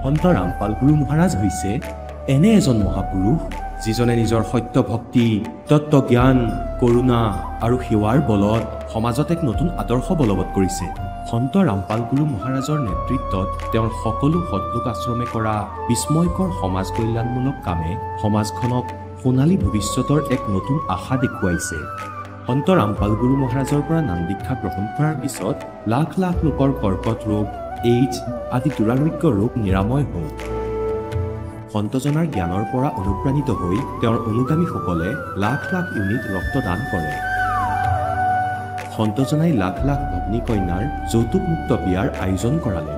সন্ত ৰামপাল গুৰু মহাৰাজ হৈছে এনে এজন মহাপুৰুষ যিজনে নিজৰ সত্য ভক্তি, তত্ত্বজ্ঞান, কৰোণা আৰু সেৱাৰ বলত সমাজত এক নতুন আদৰ্শ বলবৎ কৰিছে। সন্ত ৰামপাল গুৰু মহাৰাজৰ নেতৃত্বত তেওঁৰ সকলো সৎলোক আশ্ৰমে কৰা বিস্ময়কৰ সমাজ কল্যাণমূলক কামে সমাজখনক সোণালী ভৱিষ্যতৰ এক নতুন আশা দেখুৱাইছে। সন্ত ৰামপাল গুৰু মহাৰাজৰ পৰা নাম দীক্ষা গ্ৰহণ কৰাৰ পিছত লাখ লাখ লোকৰ কৰ্কট ৰোগ, এইডছ আদি দুৰাৰোগ্য ৰোগ নিৰাময় হ'ল। সন্তজনাৰ জ্ঞানৰ পৰা অনুপ্ৰাণিত হৈ তেওঁৰ অনুগামীসকলে লাখ লাখ ইউনিট ৰক্তদান কৰে। সন্তজনাই লাখ লাখ ভগ্নী কন্যাৰ যৌতুকমুক্ত বিয়াৰ আয়োজন কৰালে।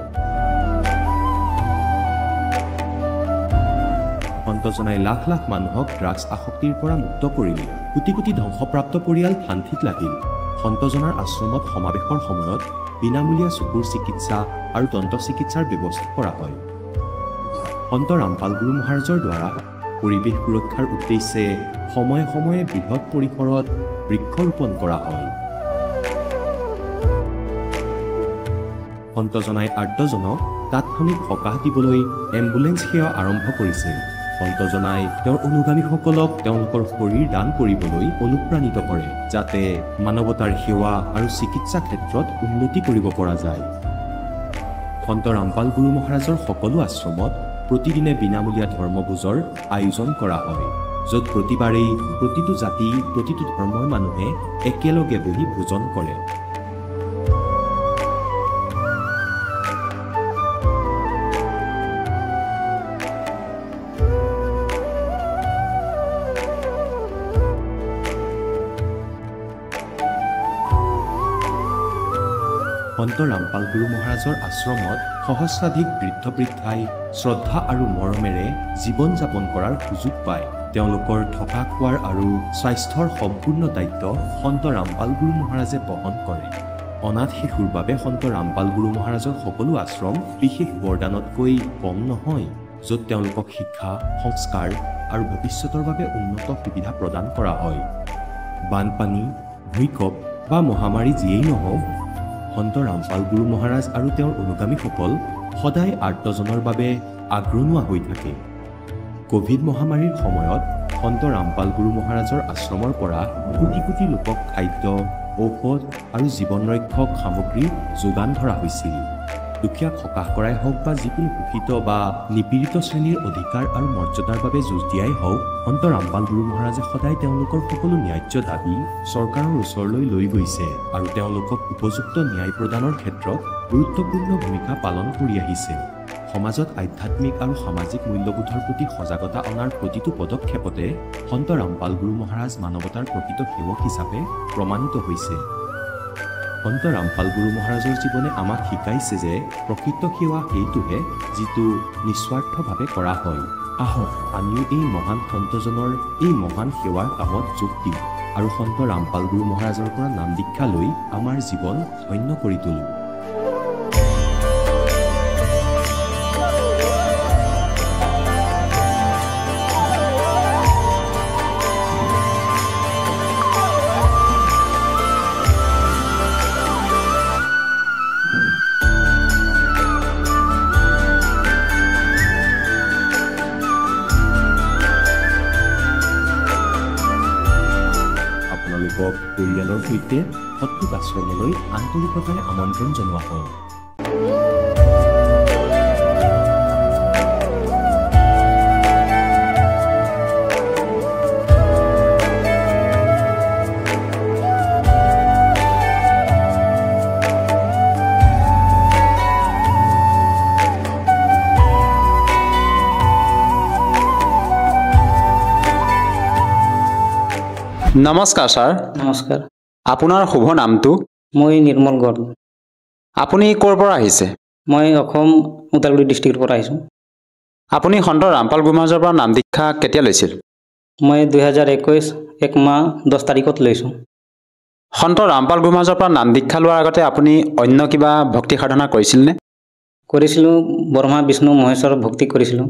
সন্তজনাই লাখ লাখ মানুহক ড্ৰাগছ আসক্তিৰ পৰা মুক্ত কৰিলে। কোটি কোটি ধ্বংসপ্ৰাপ্ত পৰিয়াল শান্তিত লাগিল। সন্তজনাৰ আশ্ৰমত সমাৱেশৰ সময়ত বিনামূলীয়া চকুৰ চিকিৎসা আৰু দন্ত চিকিৎসাৰ ব্যৱস্থা কৰা হয়। সন্ত ৰামপাল গুৰু মহাৰাজৰ দ্বাৰা পৰিৱেশ সুৰক্ষাৰ উদ্দেশ্যে সময়ে সময়ে বৃহৎ পৰিসৰত বৃক্ষৰোপণ কৰা হয়। সন্তজনাই আৰ্তজনক তাৎক্ষণিক সকাহ দিবলৈ এম্বুলেন্স সেৱা আৰম্ভ কৰিছে। সন্তজনাই তেওঁৰ অনুগামীসকলক তেওঁলোকৰ শৰীৰ দান কৰিবলৈ অনুপ্ৰাণিত কৰে, যাতে মানৱতাৰ সেৱা আৰু চিকিৎসা ক্ষেত্ৰত উন্নতি কৰিব পৰা যায়। সন্ত ৰামপাল গুৰু মহাৰাজৰ সকলো আশ্ৰমত প্ৰতিদিনে বিনামূলীয়া ধৰ্মভোজৰ আয়োজন কৰা হয়, য'ত প্ৰতিবাৰেই প্ৰতিটো জাতি, প্ৰতিটো ধৰ্মৰ মানুহে একেলগে বহি ভোজন কৰে। সন্ত ৰামপাল গুৰু মহাৰাজৰ আশ্ৰমত সহস্ৰাধিক বৃদ্ধ বৃদ্ধাই শ্ৰদ্ধা আৰু মৰমেৰে জীৱন যাপন কৰাৰ সুযোগ পায়। তেওঁলোকৰ থকা খোৱাৰ আৰু স্বাস্থ্যৰ সম্পূৰ্ণ দায়িত্ব সন্ত ৰামপাল গুৰু মহাৰাজে বহন কৰে। অনাথ শিশুৰ বাবে সন্ত ৰামপাল গুৰু মহাৰাজৰ সকলো আশ্ৰম বিশেষ বৰদানতকৈ কম নহয়, য'ত তেওঁলোকক শিক্ষা, সংস্কাৰ আৰু ভৱিষ্যতৰ বাবে উন্নত সুবিধা প্ৰদান কৰা হয়। বানপানী, ভূঁইকঁপ বা মহামাৰী যিয়েই নহওক, সন্ত ৰামপাল গুৰু মহাৰাজ আৰু তেওঁৰ অনুগামীসকল সদায় আৰ্তজনৰ বাবে আগ্ৰনোৱা হৈ থাকে। কোভিড মহামাৰীৰ সময়ত সন্ত ৰামপাল গুৰু মহাৰাজৰ আশ্ৰমৰ পৰা কোটি কোটি লোকক খাদ্য, ঔষধ আৰু জীৱন ৰক্ষক সামগ্ৰী যোগান ধৰা হৈছিল। দুখীয়াক সকাহ কৰাই হওক বা যিকোনো শোষিত বা নিপীড়িত শ্ৰেণীৰ অধিকাৰ আৰু মৰ্যাদাৰ বাবে যুঁজ দিয়াই হওক, সন্ত ৰামপাল গুৰু মহাৰাজে সদায় তেওঁলোকৰ সকলো ন্যায্য দাবী চৰকাৰৰ ওচৰলৈ লৈ গৈছে আৰু তেওঁলোকক উপযুক্ত ন্যায় প্ৰদানৰ ক্ষেত্ৰত গুৰুত্বপূৰ্ণ ভূমিকা পালন কৰি আহিছে। সমাজত আধ্যাত্মিক আৰু সামাজিক মূল্যবোধৰ প্ৰতি সজাগতা অনাৰ প্ৰতিটো পদক্ষেপতে সন্ত ৰামপাল গুৰু মহাৰাজ মানৱতাৰ প্ৰকৃত সেৱক হিচাপে প্ৰমাণিত হৈছে। সন্ত ৰামপাল গুৰু মহাৰাজৰ জীৱনে আমাক শিকাইছে যে প্ৰকৃত সেৱা সেইটোহে যিটো নিস্বাৰ্থভাৱে কৰা হয়। আহক আমিও এই মহান সন্তজনৰ এই মহান সেৱাৰ কামত যোগ দিওঁ আৰু সন্ত ৰামপাল গুৰু মহাৰাজৰ পৰা নাম দীক্ষা লৈ আমাৰ জীৱন ধন্য কৰি তোলোঁ। পৰিয়ালৰ সৈতে সৎলোক আশ্ৰমলৈ আন্তৰিকতাৰে আমন্ত্ৰণ জনোৱা হয়। নমস্কাৰ ছাৰ। নমস্কাৰ। আপোনাৰ শুভ নামটো? মই নিৰ্মল গড়। আপুনি ক'ৰ পৰা আহিছে? মই অসম ওদালগুৰি ডিষ্ট্ৰিক্টৰ পৰা আহিছোঁ। আপুনি সন্ত ৰামপাল গুৰু মহাৰাজৰ পৰা নাম দীক্ষা কেতিয়া লৈছিল? মই 2021 1 মাহ 10 তাৰিখত লৈছোঁ। সন্ত ৰামপাল গুৰু মহাৰাজৰ পৰা নাম দীক্ষা লোৱাৰ আগতে আপুনি অন্য কিবা ভক্তি সাধনা কৰিছিলনে? কৰিছিলোঁ, ব্ৰহ্মা বিষ্ণু মহেশ্বৰৰ ভক্তি কৰিছিলোঁ।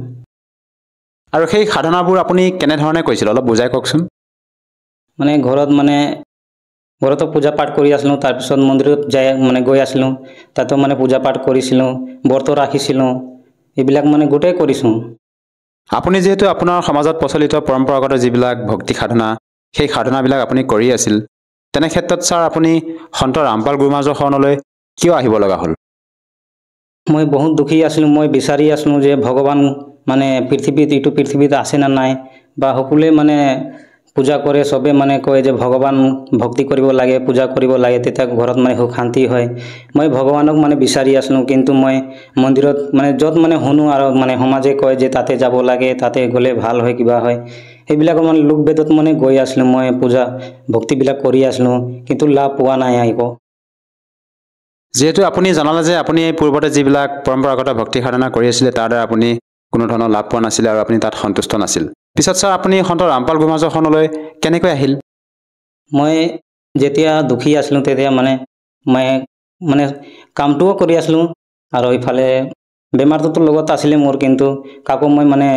আৰু সেই সাধনাবোৰ আপুনি কেনেধৰণে কৰিছিল অলপ বুজাই কওকচোন। মানে ঘৰতো পূজা পাঠ কৰি আছিলোঁ, তাৰপিছত মন্দিৰত গৈ আছিলোঁ, তাতো মানে পূজা পাঠ কৰিছিলোঁ, ব্ৰত ৰাখিছিলোঁ, এইবিলাক মানে গোটেই কৰিছোঁ। আপুনি যিহেতু আপোনাৰ সমাজত প্ৰচলিত পৰম্পৰাগত যিবিলাক ভক্তি সাধনা সেই সাধনাবিলাক আপুনি কৰি আছিল, তেনে ক্ষেত্ৰত ছাৰ আপুনি সন্ত ৰামপাল গুৰুমহাৰাজৰ শৰণলৈ কিয় আহিব লগা হ'ল? মই বহুত দুখী আছিলোঁ। মই বিচাৰি আছিলোঁ যে ভগৱান মানে পৃথিৱীত এইটো পৃথিৱীত আছে না নাই, বা সকলোৱে মানে পূজা কৰে, চবে মানে কয় যে ভগৱান ভক্তি কৰিব লাগে, পূজা কৰিব লাগে, তেতিয়া ঘৰত মানে সুখ শান্তি হয়। মই ভগৱানক মানে বিচাৰি আছিলোঁ, কিন্তু মই মন্দিৰত মানে য'ত মানে শুনো আৰু মানে সমাজে কয় যে তাতে যাব লাগে, তাতে গ'লে ভাল হয়, কিবা হয়, সেইবিলাকৰ মানে লোকবেদত মানে গৈ আছিলোঁ। মই পূজা ভক্তিবিলাক কৰি আছিলোঁ, কিন্তু লাভ পোৱা নাই একো। যিহেতু আপুনি জনালে যে আপুনি পূৰ্বতে যিবিলাক পৰম্পৰাগত ভক্তি সাধনা কৰি আছিলে তাৰ দ্বাৰা আপুনি কোনো ধৰণৰ লাভ পোৱা নাছিলে আৰু আপুনি তাত সন্তুষ্ট নাছিল, পিছত ছাৰ আপুনি সন্ত ৰামপাল গুৰুমহাৰাজৰ শৰণলৈ কেনেকৈ আহিল? মই যেতিয়া দুখী আছিলোঁ তেতিয়া মানে মই মানে কামটোও কৰি আছিলোঁ, আৰু ইফালে বেমাৰটোতো লগত আছিলে মোৰ, কিন্তু কাকো মই মানে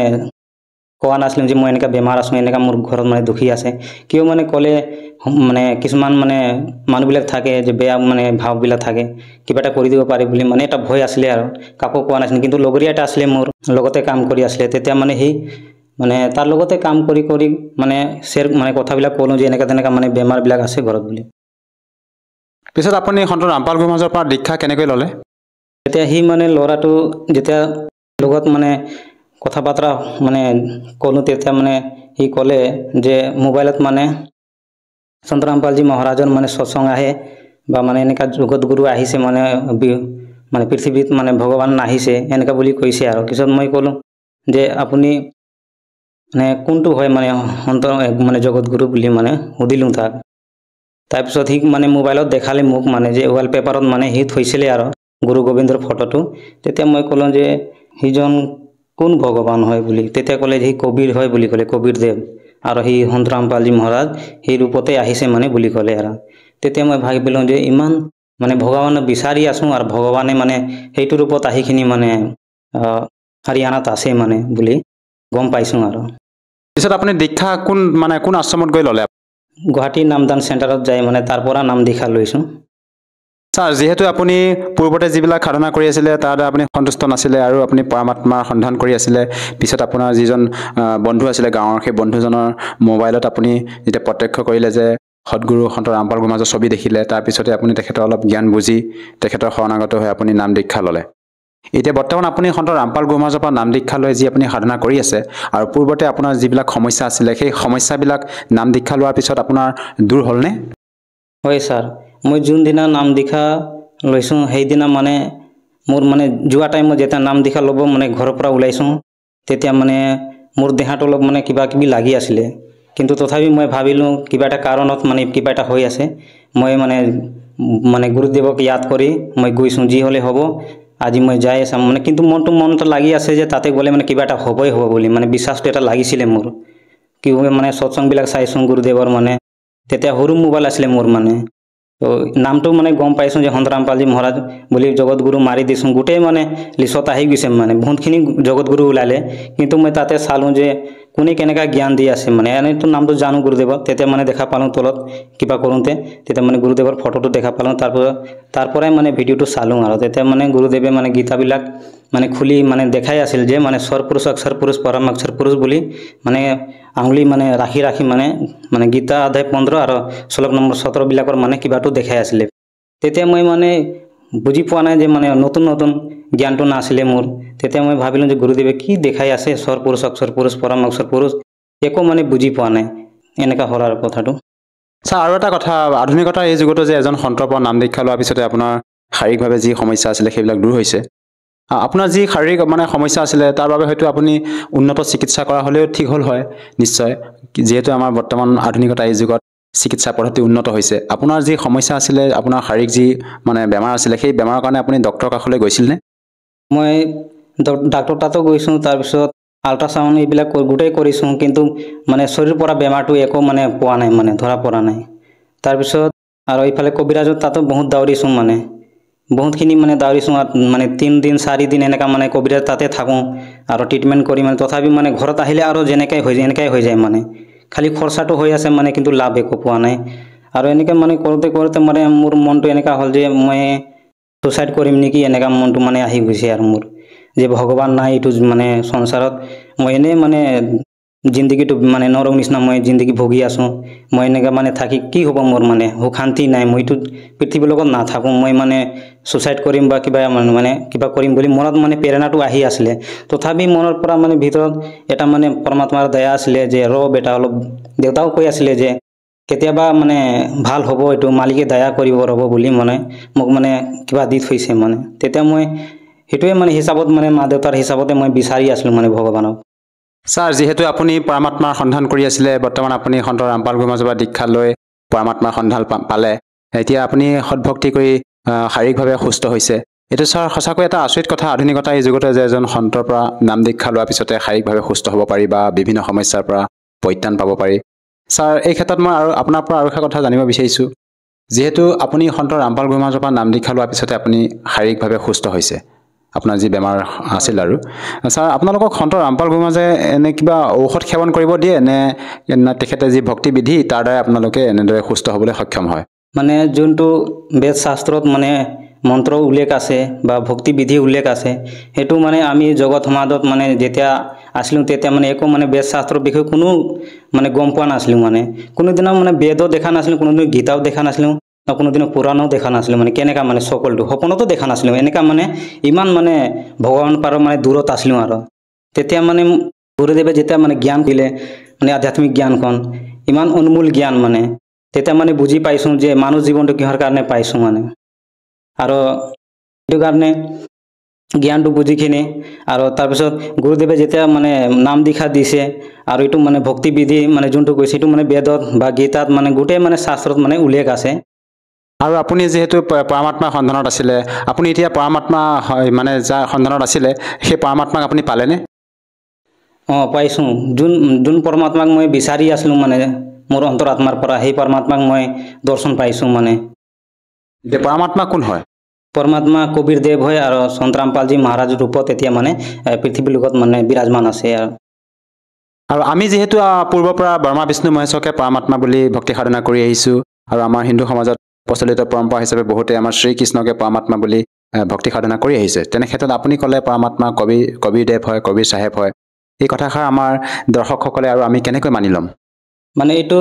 কোৱা নাছিলোঁ যে মই এনেকুৱা বেমাৰ আছোঁ, এনেকুৱা মোৰ ঘৰত মানে দুখী আছে। কিয় মানে ক'লে মানে কিছুমান মানে মানুহবিলাক থাকে যে বেয়া মানে ভাৱবিলাক থাকে, কিবা এটা কৰি দিব পাৰি বুলি মানে এটা ভয় আছিলে, আৰু কাকো কোৱা নাছিলোঁ। কিন্তু লগৰীয়া এটা আছিলে মোৰ লগতে কাম কৰি আছিলে, তেতিয়া মানে সি মানে তাৰ লগতে কাম কৰি কৰি মানে মানে কথাবিলাক ক'লোঁ যে এনেকুৱা তেনেকুৱা মানে বেমাৰবিলাক আছে ঘৰত বুলি। পিছত আপুনি সন্ত ৰামপাল গুৰুমহাৰাজৰ পৰা দীক্ষা কেনেকৈ ল'লে? তেতিয়া সি মানে ল'ৰাটো যেতিয়া লগত মানে কথা বতৰা মানে ক'লোঁ, তেতিয়া মানে সি ক'লে যে মোবাইলত মানে সন্ত ৰামপালজী মহাৰাজৰ মানে সৎসংগ আহে, বা মানে এনেকুৱা জগতগুৰু আহিছে, মানে মানে পৃথিৱীত মানে ভগৱান আহিছে এনেকুৱা বুলি কৈছে। আৰু পিছত মই ক'লোঁ যে আপুনি মানে কোনটো হয় মানে সন্ত মানে জগতগুৰু বুলি মানে সুধিলোঁ তাক। তাৰপিছত সি মানে মোবাইলত দেখালে মোক, মানে যে ৱালপেপাৰত মানে সি থৈছিলে আৰু গুৰু গোবিন্দৰ ফটোটো। তেতিয়া মই ক'লোঁ যে সিজন কোন ভগৱান হয় বুলি। তেতিয়া ক'লে সি কবিৰ হয় বুলি ক'লে, কবিৰ দেৱ, আৰু সি সন্ত ৰামপালজী মহাৰাজ সেই ৰূপতে আহিছে মানে বুলি ক'লে। আৰু তেতিয়া মই ভাবিলোঁ যে ইমান মানে ভগৱানক বিচাৰি আছোঁ, আৰু ভগৱানে মানে সেইটো ৰূপত আহিখিনি মানে হাৰিয়ানাত আছে মানে বুলি গম পাইছোঁ। আৰু পিছত আপুনি দীক্ষা কোন আশ্ৰমত গৈ ল'লে? গুৱাহাটী নামদান চেণ্টাৰত যাই মানে তাৰ পৰা নাম দীক্ষা লৈছোঁ। ছাৰ, যিহেতু আপুনি পূৰ্বতে যিবিলাক সাধনা কৰি আছিলে তাৰ দ্বাৰা আপুনি সন্তুষ্ট নাছিলে আৰু আপুনি পৰমাত্মাৰ সন্ধান কৰি আছিলে, পিছত আপোনাৰ যিজন বন্ধু আছিলে গাঁৱৰ, সেই বন্ধুজনৰ মোবাইলত আপুনি যেতিয়া প্ৰত্যক্ষ কৰিলে যে সদগুৰু সন্ত ৰামপাল গুৰুমহাৰাজৰ ছবি দেখিলে, তাৰপিছতে আপুনি তেখেতৰ অলপ জ্ঞান বুজি তেখেতৰ শৰণাগত হৈ আপুনি নাম দীক্ষা ল'লে। এতিয়া বৰ্তমান আপুনি সন্ত ৰামপাল গুৰুমহাৰাজৰ পৰা নাম দীক্ষা লৈ যি আপুনি সাধনা কৰি আছে, আৰু পূৰ্বতে আপোনাৰ যিবিলাক সমস্যা আছিলে সেই সমস্যাবিলাক নাম দীক্ষা লোৱাৰ পিছত আপোনাৰ দূৰ হ'লনে? হয় ছাৰ, মই যোনদিনা নাম দীক্ষা লৈছোঁ সেইদিনা মানে মোৰ মানে যোৱা টাইমত যেতিয়া নাম দীক্ষা ল'ব মানে ঘৰৰ পৰা ওলাইছোঁ, তেতিয়া মানে মোৰ দেহাটো অলপ মানে কিবা কিবি লাগি আছিলে। কিন্তু তথাপি মই ভাবিলোঁ কিবা এটা কাৰণত মানে কিবা এটা হৈ আছে, মই মানে গুৰুদেৱক ইয়াদ কৰি মই গৈছোঁ, যি হ'লে হ'ব আজি মই যাই আছোঁ মানে। কিন্তু মনটো লাগি আছে যে তাতে গ'লে মানে কিবা এটা হ'বই হ'ব বুলি, মানে বিশ্বাসটো এটা লাগিছিলে মোৰ। কি মানে সৎসংগবিলাক চাইছোঁ গুৰুদেৱৰ, মানে তেতিয়া সৰু মোবাইল আছিলে মোৰ মানে, তো নামটো মানে গম পাইছোঁ যে সন্ত ৰামপালজী মহাৰাজ বুলি জগতগুৰু মাৰি দিছোঁ, গোটেই মানে লিষ্টত আহি গৈছে, মানে বহুতখিনি জগতগুৰু ওলালে। কিন্তু মই তাতে চালোঁ যে কোনে কেনেকুৱা জ্ঞান দি আছে, মানে এনেইতো নামটো জানো গুৰুদেৱক। তেতিয়া মানে দেখা পালোঁ তলত কিবা কৰোঁতে, তেতিয়া মানে গুৰুদেৱৰ ফটোটো দেখা পালোঁ। তাৰ পৰাই মানে ভিডিঅ'টো চালোঁ, আৰু তেতিয়া মানে গুৰুদেৱে মানে গীতাবিলাক মানে খুলি মানে দেখাই আছিল যে মানে স্বৰপুৰুষ অক্ষৰ পুৰুষ পৰম অক্ষৰ পুৰুষ বুলি মানে আঙুলি মানে ৰাখি মানে গীতা অধ্যায় 15 আৰু শ্লোক নম্বৰ 17 বিলাকৰ মানে কিবাটো দেখাই আছিলে। তেতিয়া মই মানে বুজি পোৱা নাই যে মানে নতুন জ্ঞানটো নাছিলে মোৰ। তেতিয়া মই ভাবিলোঁ যে গুৰুদেৱে কি দেখাই আছে, স্বৰপুৰুষ অক্ষৰ পুৰুষ পৰম অক্ষৰ পুৰুষ, একো মানে বুজি পোৱা নাই এনেকুৱা হ'ল আৰু কথাটো। ছাৰ, আৰু এটা কথা, আধুনিকতাৰ এই যুগতো যে এজন সন্তৰ পৰা নাম দীক্ষা লোৱাৰ পিছতে আপোনাৰ শাৰীৰিকভাৱে যি সমস্যা আছিলে সেইবিলাক দূৰ হৈছে। আপোনাৰ যি শাৰীৰিক মানে সমস্যা আছিলে তাৰ বাবে হয়তো আপুনি উন্নত চিকিৎসা কৰা হ'লেও ঠিক হ'ল হয় নিশ্চয়, যিহেতু আমাৰ বৰ্তমান আধুনিকতা এই যুগত চিকিৎসা পদ্ধতি উন্নত হৈছে। আপোনাৰ যি সমস্যা আছিলে, আপোনাৰ শাৰীৰিক যি মানে বেমাৰ আছিলে, সেই বেমাৰৰ কাৰণে আপুনি ডক্টৰৰ কাষলৈ গৈছিলনে? মই ডাক্তৰ তাতো গৈছোঁ, তাৰপিছত আল্ট্ৰাচাউণ্ড এইবিলাক গোটেই কৰিছোঁ, কিন্তু মানে শৰীৰৰ পৰা বেমাৰটো একো মানে পোৱা নাই, মানে ধৰা পৰা নাই। তাৰপিছত আৰু এইফালে কবিৰাজত তাতো বহুত দাউৰিছোঁ, মানে বহুতখিনি মানে দাউৰিছোঁ, মানে 3 দিন 4 দিন এনেকুৱা মানে কবিৰাজ তাতে থাকোঁ আৰু ট্ৰিটমেণ্ট কৰি, মানে তথাপি মানে ঘৰত আহিলে আৰু যেনেকৈ এনেকৈ হৈ যায়, মানে খালি খৰচাটো হৈ আছে মানে, কিন্তু লাভ একো পোৱা নাই। আৰু এনেকৈ মানে কৰোঁতে মানে মোৰ মনটো এনেকুৱা হ'ল যে মই ছুচাইড কৰিম নেকি, এনেকুৱা মনটো মানে আহি গৈছে আৰু মোৰ। যে ভগৱান নাই এইটো মানে সংসাৰত মই এনে মানে জিন্দগীটো মানে নৰক নিচিনা মই জিন্দগী ভুগি আছোঁ মই এনেকৈ মানে থাকি কি হ'ব মোৰ মানে সুখ শান্তি নাই মইতো পৃথিৱীৰ লগত নাথাকোঁ মই মানে ছুচাইড কৰিম বা কিবা মানে কিবা কৰিম বুলি মনত মানে প্ৰেৰণাটো আহি আছিলে তথাপি মনৰ পৰা মানে ভিতৰত এটা মানে পৰমাত্মাৰ দয়া আছিলে যে ৰ বেটা অলপ দেউতাও কৈ আছিলে যে কেতিয়াবা মানে ভাল হ'ব এইটো মালিকে দয়া কৰিব ৰ'ব বুলি মানে মোক মানে কিবা দি থৈছে মানে তেতিয়া মই সেইটোৱে মানে হিচাপত মানে মা দেউতাৰ হিচাপতে মই বিচাৰি আছিলোঁ মানে ভগৱানক ছাৰ যিহেতু আপুনি পৰমাত্মাৰ সন্ধান কৰি আছিলে বৰ্তমান আপুনি সন্ত ৰামপাল গুৰুমাজৰ দীক্ষা লৈ পৰমাত্মাৰ সন্ধান পালে এতিয়া আপুনি সৎভক্তি কৰি শাৰীৰিকভাৱে সুস্থ হৈছে এইটো ছাৰ সঁচাকৈ এটা আচৰিত কথা আধুনিকতাৰ এই যুগতে যে এজন সন্তৰ পৰা নাম দীক্ষা লোৱাৰ পিছতে শাৰীৰিকভাৱে সুস্থ হ'ব পাৰি বা বিভিন্ন সমস্যাৰ পৰা পৰিত্ৰাণ পাব পাৰি ছাৰ এই ক্ষেত্ৰত মই আৰু আপোনাৰ পৰা আৰু এটা কথা জানিব বিচাৰিছোঁ যিহেতু আপুনি সন্ত ৰামপাল গুৰুমাজৰ পৰা নাম দীক্ষা লোৱাৰ পিছতে আপুনি শাৰীৰিকভাৱে সুস্থ হৈছে আপোনাৰ যি বেমাৰ আছিল আৰু ছাৰ আপোনালোকক সন্ত ৰামপাল গুৰুমাজে এনে কিবা ঔষধ সেৱন কৰিব দিয়ে নে তেখেতে যি ভক্তি বিধি তাৰ দ্বাৰা আপোনালোকে এনেদৰে সুস্থ হ'বলৈ সক্ষম হয় মানে যোনটো বেদ শাস্ত্ৰত মানে মন্ত্ৰ উল্লেখ আছে বা ভক্তি বিধি উল্লেখ আছে সেইটো মানে আমি জগত সমাজত মানে যেতিয়া আছিলোঁ তেতিয়া মানে একো মানে বেদ শাস্ত্ৰৰ বিষয়ে কোনো মানে গম পোৱা নাছিলোঁ মানে কোনোদিনা মানে বেদো দেখা নাছিলোঁ কোনোদিন গীতাও দেখা নাছিলোঁ কোনোদিন পুৰাণো দেখা নাছিলোঁ মানে কেনেকা মানে সকলটো সপোনতো দেখা নাছিলোঁ এনেকা মানে ইমান মানে ভগৱান পাৰৰ মানে দূৰত আছিলোঁ আৰু তেতিয়া মানে গুৰুদেৱে যেতিয়া মানে জ্ঞান দিলে মানে আধ্যাত্মিক জ্ঞানখন ইমান অনমূল জ্ঞান মানে তেতিয়া মানে বুজি পাইছোঁ যে মানুহ জীৱনটো কিহৰ কাৰণে পাইছোঁ মানে আৰু সেইটো কাৰণে জ্ঞানটো বুজিখিনি আৰু তাৰপিছত গুৰুদেৱে যেতিয়া মানে নাম দীক্ষা দিছে আৰু এইটো মানে ভক্তি বিধি মানে যোনটো কৈছে সেইটো মানে বেদত বা গীতাত মানে গোটেই মানে শাস্ত্ৰত মানে উল্লেখ আছে আৰু আপুনি যিহেতু পৰমাত্মাৰ সন্ধানত আছিলে আপুনি এতিয়া পৰমাত্মা মানে যাৰ সন্ধানত আছিলে সেই পৰমাত্মাক আপুনি পালেনে অঁ পাইছোঁ যোন পৰমাত্মাক মই বিচাৰি আছিলোঁ মানে মোৰ অন্তৰাত্মাৰ পৰা সেই পৰমাত্মাক মই দৰ্শন পাইছোঁ মানে এতিয়া পৰমাত্মা কোন হয় পৰমাত্মা কবিৰ দেৱ হয় আৰু সন্ত ৰামপালজী মহাৰাজ ৰূপত এতিয়া মানে পৃথিৱীৰ লগত মানে বিৰাজমান আছে আৰু আমি যিহেতু পূৰ্বৰ পৰা ব্ৰহ্মা বিষ্ণু মহেশকে পৰমাত্মা বুলি ভক্তি সাধনা কৰি আহিছোঁ আৰু আমাৰ হিন্দু সমাজত প্ৰচলিত পৰম্পৰা হিচাপে বহুতে আমাৰ শ্ৰীকৃষ্ণকে পৰমাত্মা বুলি ভক্তি সাধনা কৰি আহিছে তেনে ক্ষেত্ৰত আপুনি ক'লে পৰমাত্মা কবিৰ দেৱ হয় কবিৰ চাহেব হয় এই কথাষাৰ আমাৰ দৰ্শকসকলে আৰু আমি কেনেকৈ মানি ল'ম মানে এইটো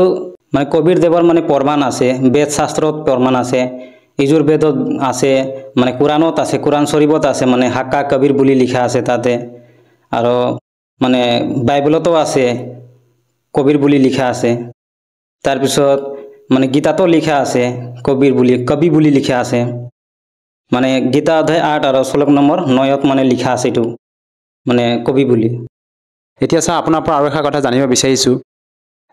মানে কবিৰ দেৱৰ মানে প্ৰমাণ আছে বেদ শাস্ত্ৰত প্ৰমাণ আছে ইজুৰ বেদত আছে মানে কোৰাণত আছে কোৰাণ শৰীফত আছে মানে হাক্কা কবিৰ বুলি লিখা আছে তাতে আৰু মানে বাইবেলতো আছে কবিৰ বুলি লিখা আছে তাৰপিছত মানে গীতাতো লিখা আছে কবি বুলি লিখা আছে মানে গীতা অধ্যায় 8 আৰু শ্লোক নম্বৰ 9ত মানে লিখা আছে এইটো মানে কবি বুলি এতিয়া ছাৰ আপোনাৰ পৰা আৰু এটা কথা জানিব বিচাৰিছোঁ